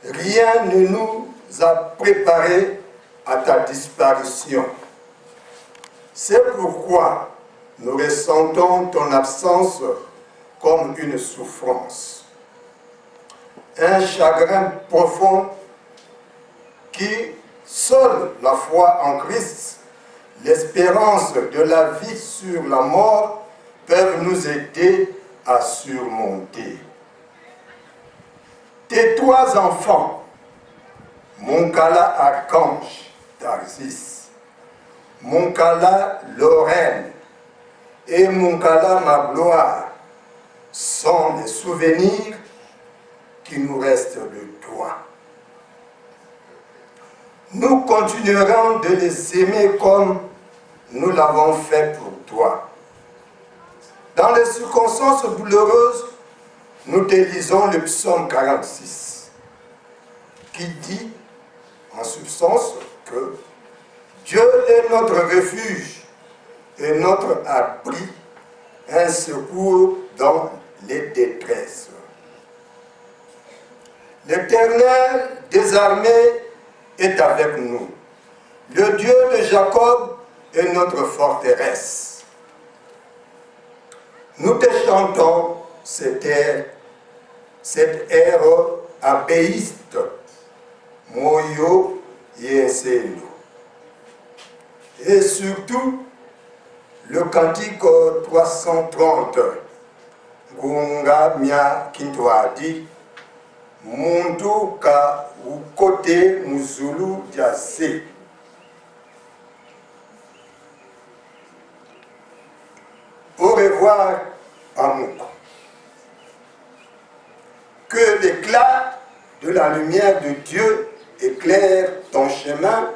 Rien ne nous a préparés à ta disparition. C'est pourquoi nous ressentons ton absence comme une souffrance. Un chagrin profond qui, seule la foi en Christ, l'espérance de la vie sur la mort peuvent nous aider à surmonter. Tes trois enfants, Moukala Archange Tarsis, Moukala Lorraine et Moukala Magloire, sont des souvenirs qui nous restent de toi. Nous continuerons de les aimer comme nous l'avons fait pour toi. Dans les circonstances douloureuses, nous te lisons le psaume 46, qui dit en substance que Dieu est notre refuge et notre abri, un secours dans les détresses. L'Éternel des armées est avec nous. Le Dieu de Jacob est notre forteresse. Nous te chantons, cette ère abéiste, Moyo Yensendo. Et surtout, le cantique 330, Gunga Mia Kintoadi, Mundu Ka Ukote Muzulu Diase. Au revoir, Pamuk. Que l'éclat de la lumière de Dieu éclaire ton chemin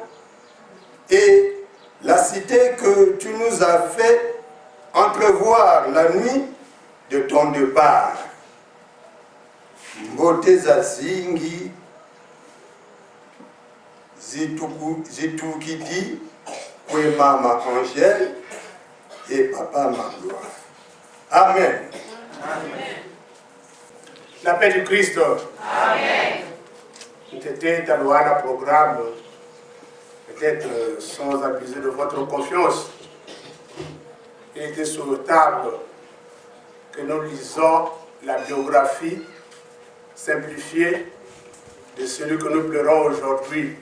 et la cité que tu nous as fait entrevoir la nuit de ton départ. Mbote Zazingi, Zitukiti, Mama Angèle et Papa Magloire. Amen. Amen. La paix du Christ. Amen. C'était un programme, peut-être sans abuser de votre confiance. Il était souhaitable que nous lisons la biographie simplifiée de celui que nous pleurons aujourd'hui.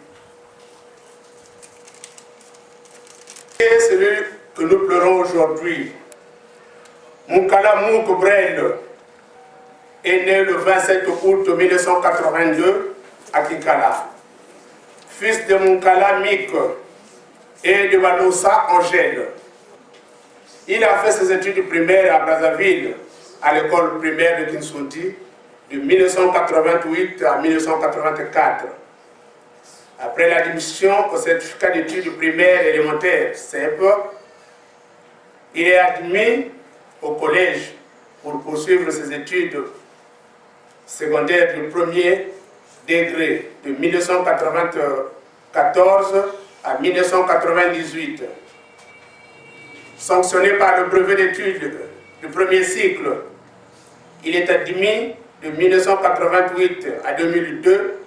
Et celui que nous pleurons aujourd'hui, Munkala Mouk Brel, est né le 27 août 1982 à Kinkala. Fils de Munkala Mik et de Balosa Angèle. Il a fait ses études primaires à Brazzaville, à l'école primaire de Kinsundi, de 1988 à 1984. Après l'admission au certificat d'études primaires élémentaires, CEP, il est admis au collège pour poursuivre ses études secondaires du premier degré de 1994 à 1998. Sanctionné par le brevet d'études du premier cycle, il est admis de 1988 à 2002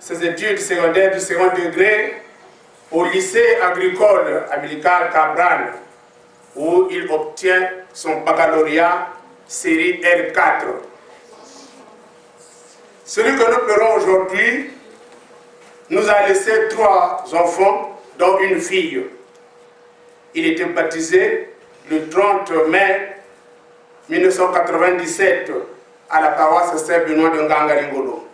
ses études secondaires du second degré au lycée agricole Amilcar Cabral, où il obtient son baccalauréat série R4. Celui que nous pleurons aujourd'hui nous a laissé 3 enfants, dont une fille. Il était baptisé le 30 mai 1997 à la paroisse Saint-Benoît de Ngangalingolo.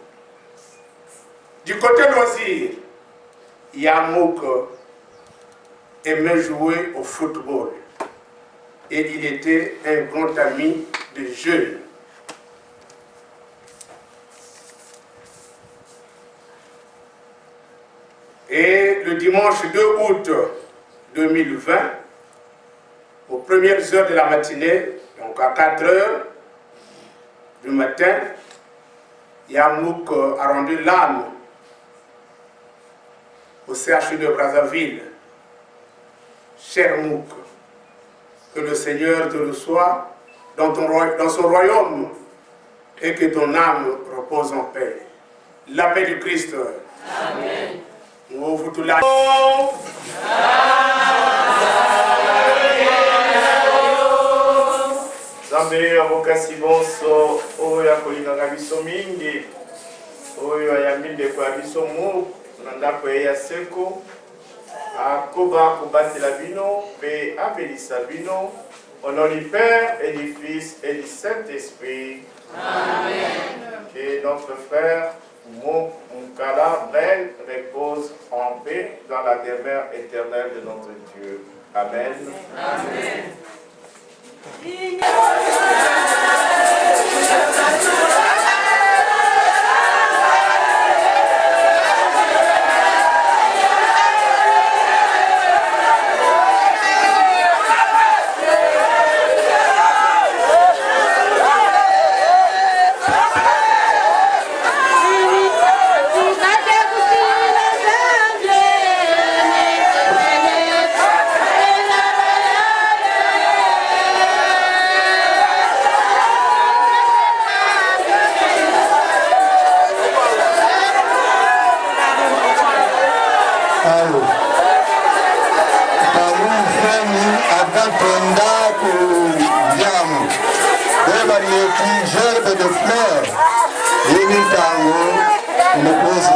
Du côté loisir, Yamouk aimait jouer au football et il était un grand ami de jeunes. Et le dimanche 2 août 2020, aux premières heures de la matinée, donc à 4 heures du matin, Yamouk a rendu l'âme au CHU de Brazzaville. Cher Mouk, que le Seigneur te reçoive dans son royaume et que ton âme repose en paix. La paix du Christ. Amen. Zambe abokasi bonso oyo akolingaka biso mingi oyo ayambi ndeko ya biso mu na ndako ya seko akoba kobatela bino mpe apelisa bino au nom du Père et du Fils et du Saint-Esprit. Amen. Que notre frère Munkala Brel repose en paix dans la demeure éternelle de notre Dieu. Amen. Amen. Yeah. variété gerbe de fleurs. Une tango, une pose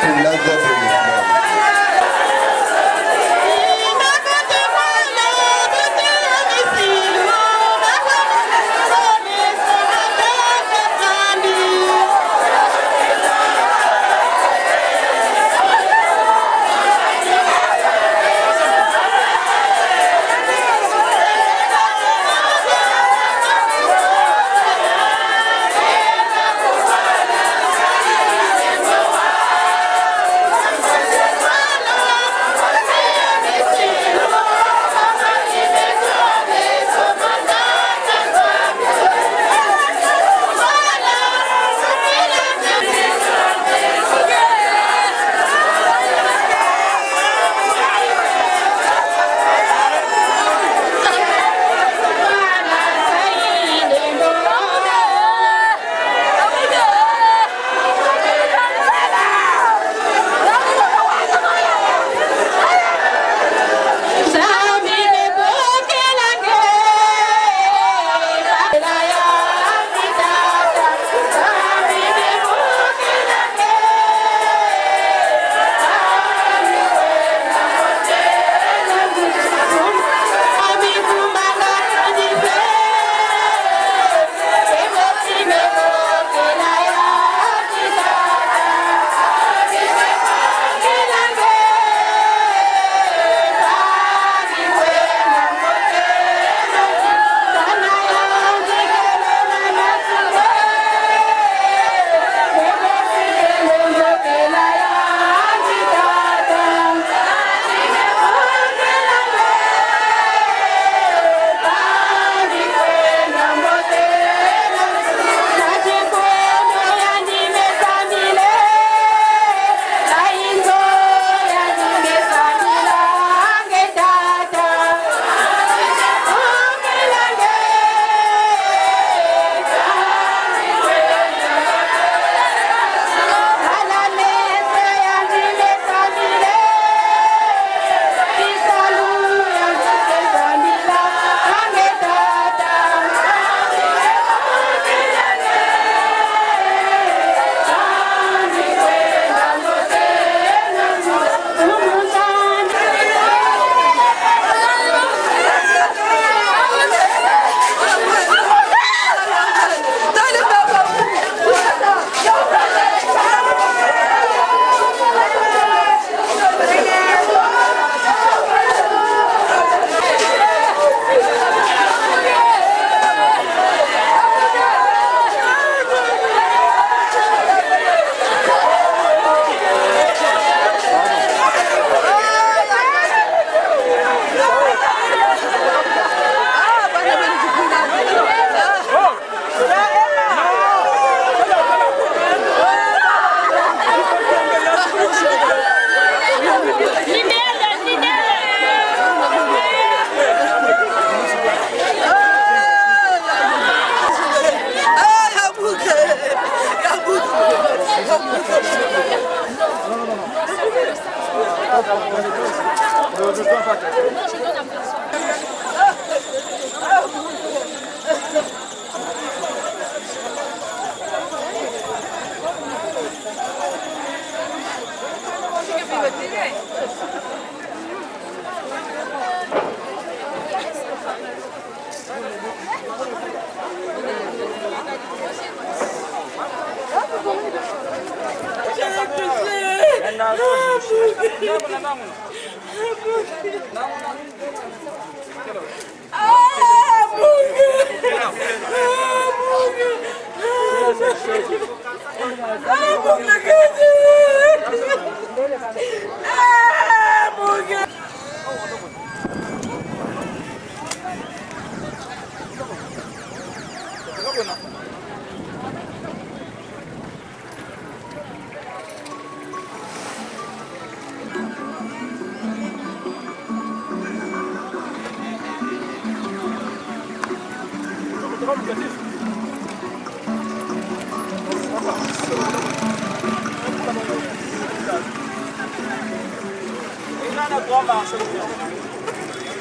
pour la gerbe de fleurs.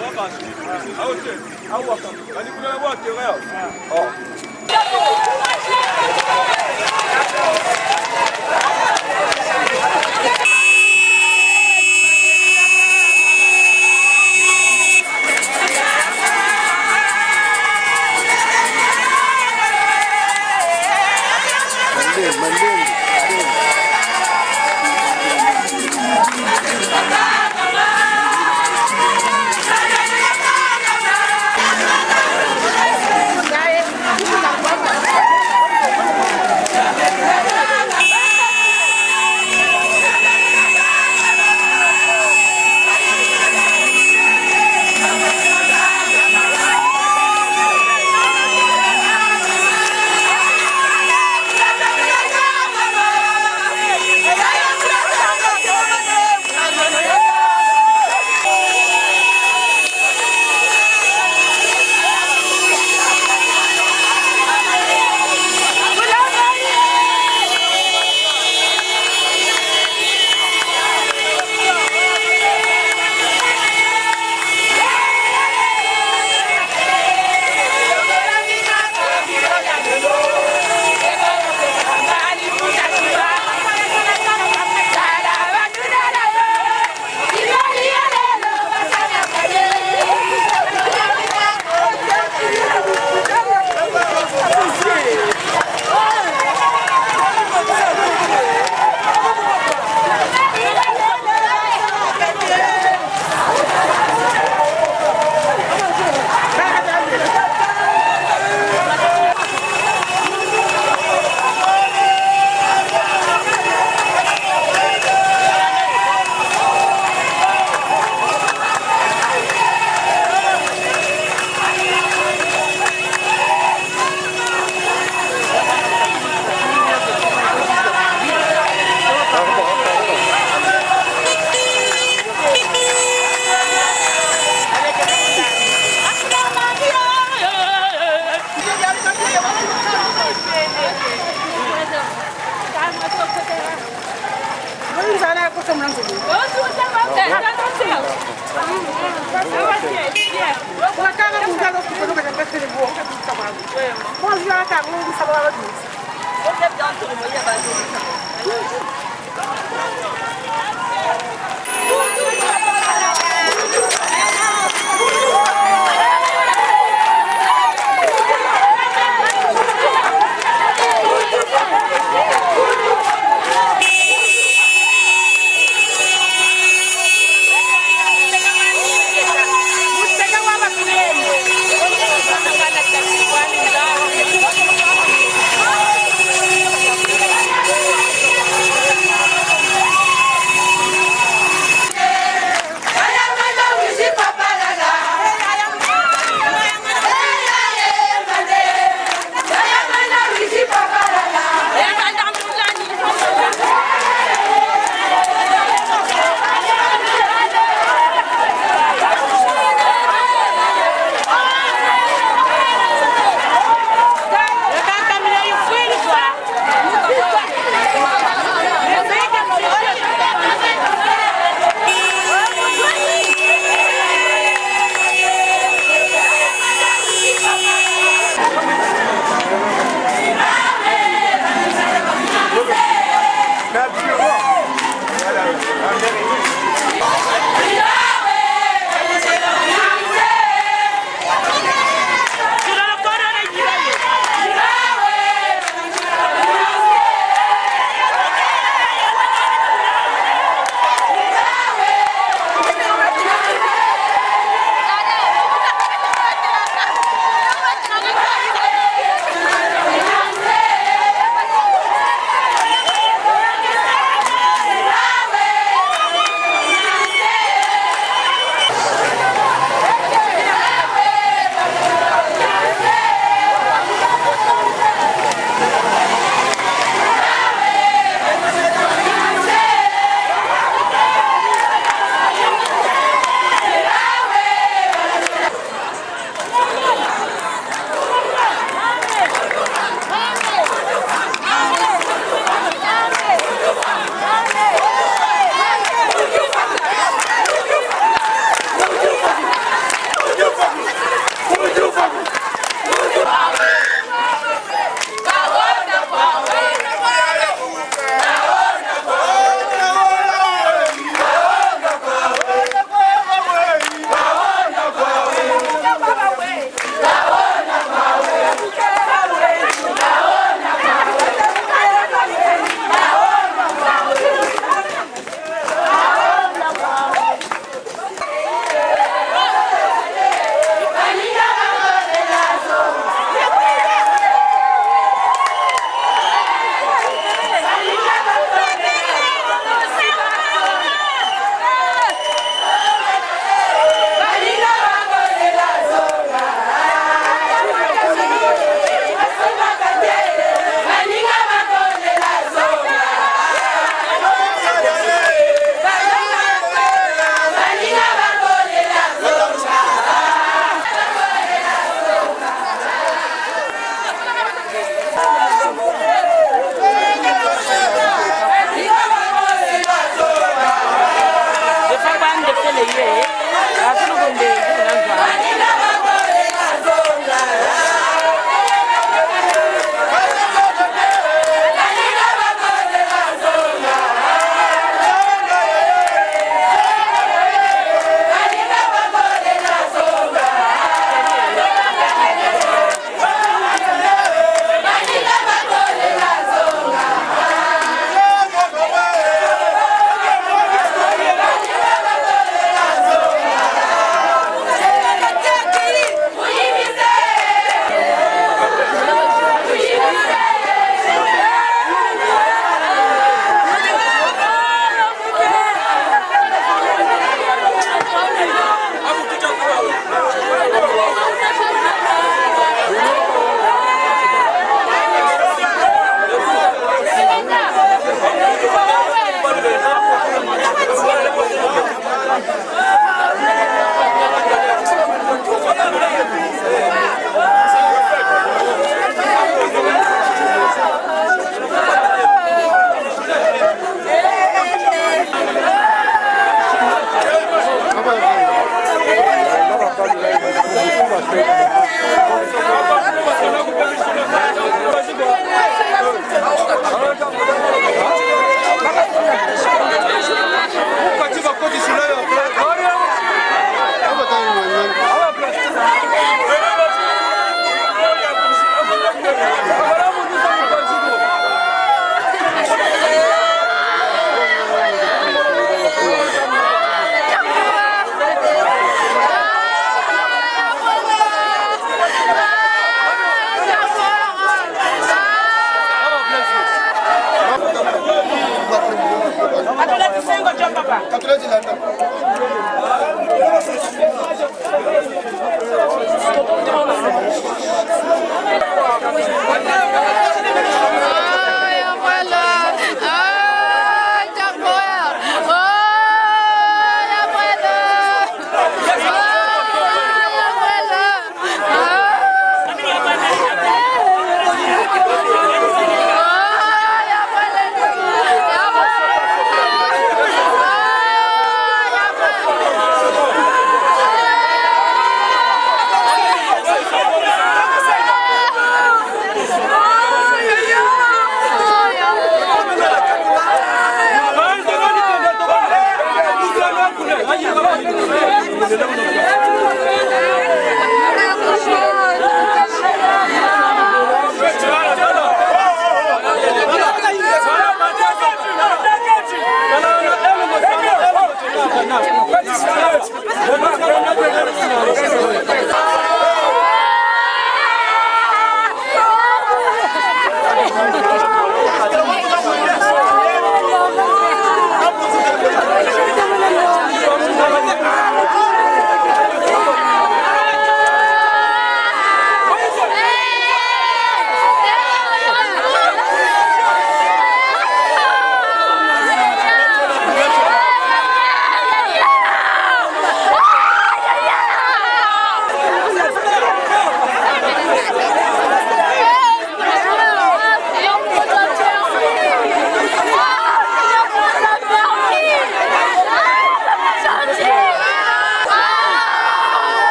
Goma.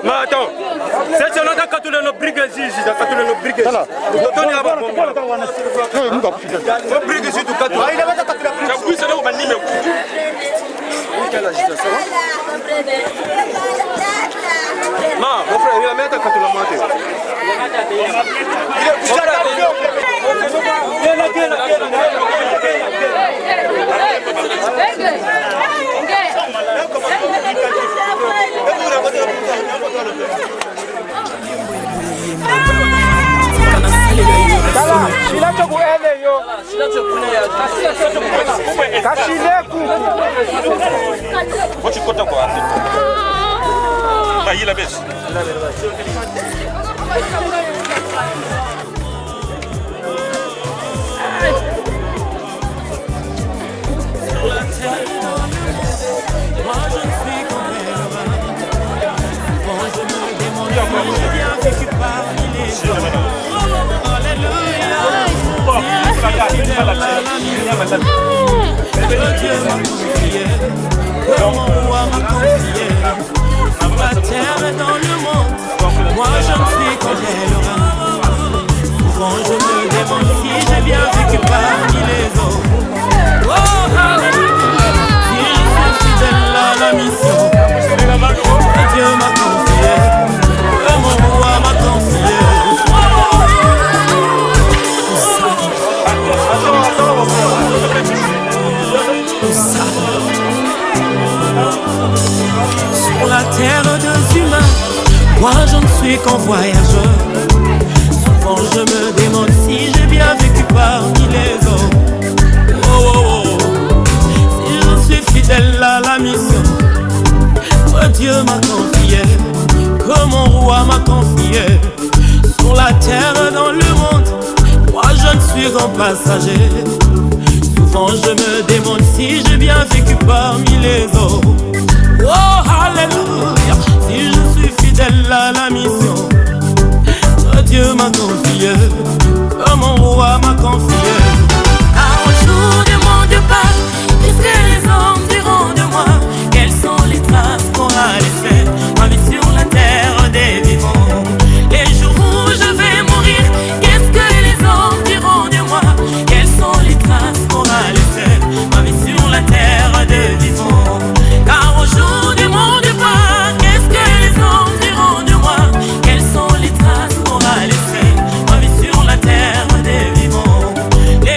Mais attends, c'est là quand tu le briques ici, quand tu le briques. Tony a pas bon. Le brique ici tout quand tu. Il a pas tapé la brique. Oui, c'est là où on anime. Quel âge ça va? Non, mon frère, il a mis quand tu l'as monté. Moi je me suis comme elle aura. Souvent je me demande si j'ai bien vécu parmi les autres. Oh hallelujah. Si je suis fidèle à la mission que Dieu m'a confiée, que mon roi m'a confiée. Sur la terre des humains, moi je ne suis qu'un voyageur. Souvent je me demande si j'ai bien vécu parmi les autres. Oh oh oh. Si je suis fidèle à la mission que Dieu m'a confiée, que mon roi m'a confiée. Sur la terre, dans le monde, moi je ne suis qu'un passager. Souvent je me demande si j'ai bien vécu parmi les autres. Oh alléluia. Si je suis fidèle à la mission que Dieu m'a confiée, que mon roi m'a confiée. Car au jour de mon départ, qu'est-ce que les hommes diront de moi? Quelles sont les traces qu'aura laissées ma vie sur la terre des vivants? Les jours où je vais mourir, qu'est-ce que les hommes diront de moi? Quelles sont les traces qu'aura laissées ma vie sur la terre des vivants? Car au jour de mon départ, qu'est-ce que les hommes diront de moi? Quelles sont les traces qu'aura laissées ma vie sur la terre des vivants? Les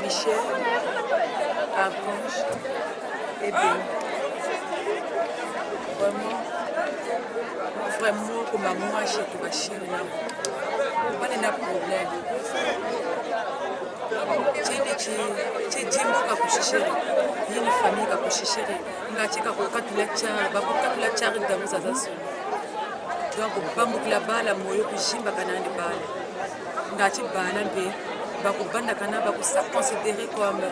Michel, Archange et Béni. Vraiment, comme moi, je suis ma chérie. Pas de problème. J'ai dit que je suis une famille que je suis. Je suis donc bambukila bala moyo kushimba kanani bala ngati bala mbe bakubanda kana bakusa considéré comme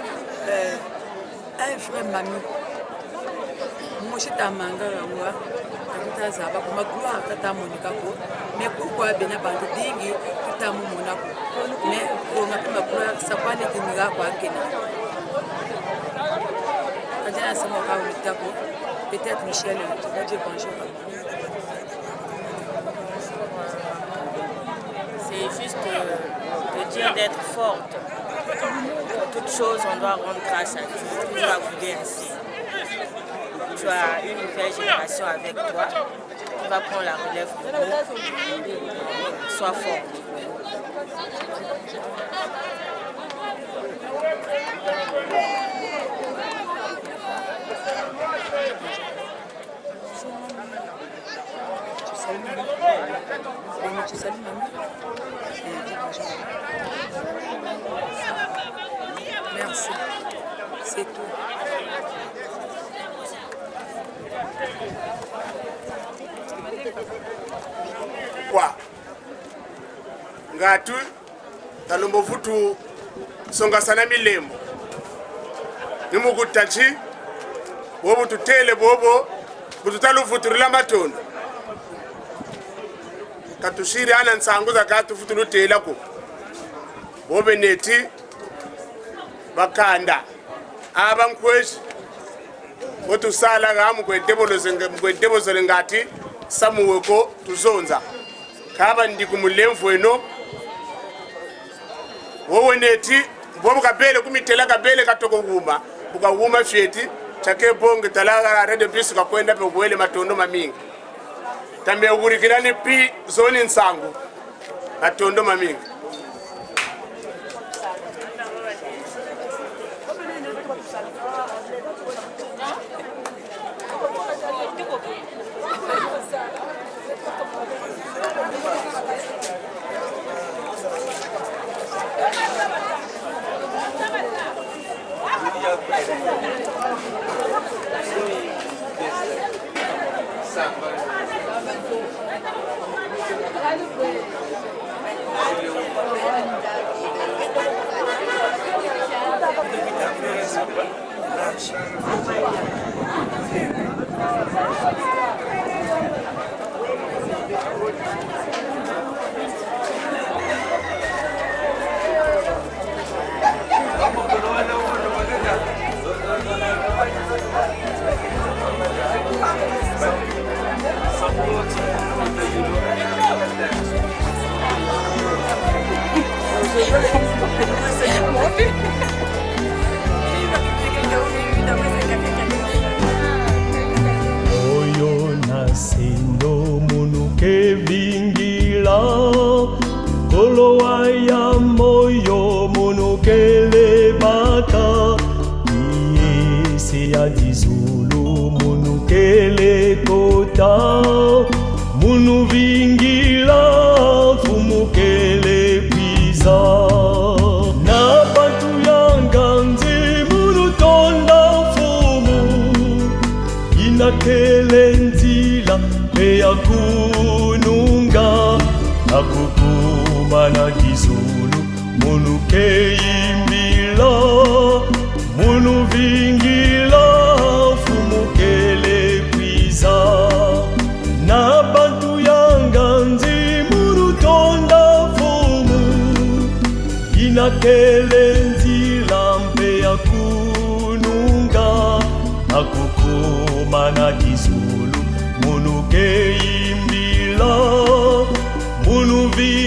un vrai mami moshita manga wa akutaza bakumagwa tata monika ko mais pourquoi bena bantu dingi tutamu monako mais on a pas pour ça pas les dinga kwa kena quand ça m'a pas utako peut-être Michel tu vas dire bonjour. C'est juste de dire d'être forte. Pour toute chose, on doit rendre grâce à Dieu. Tu dois vouloir ainsi. Tu as une nouvelle génération avec toi. Tu vas prendre la relève de nous. Sois fort. Tu salues maman. Merci. C'est tout. Quoi? Ngatu talombo futu songa sana milembo. Nimukutachi bobo tutele bobo bututalu futurila matondo. Katushiri ana nsanguza katu futulu tela ko bobe neti bakanda abankweshi botu sala gamu kwedebolo zengati samuweko tuzonza kaba ndi kumulemvu eno wowe neti bobo kabele kumitela kabele katoko guma ukaguma fyeti chake bonge talaga rede bisu kakwenda pe kuwele matondo mamingi tambe ugurikirane pi zoni nsangu matondo mamingi Oyo nasendo munuke bingila kolowa ya moyo munuke lebaka iyesi ya dizulu munuke lekota munu bingila fumukele kwiza na batu yanganzi munu tonda fumu inakele nzila pe ya kununga na kukuma na dizulu munu keimbila munu vingila fumukele kwiza na bantu yanganzi munu tonda fumu inakele nzila mpe ya kununga na kukuma na dizulu munu keimbila munu vi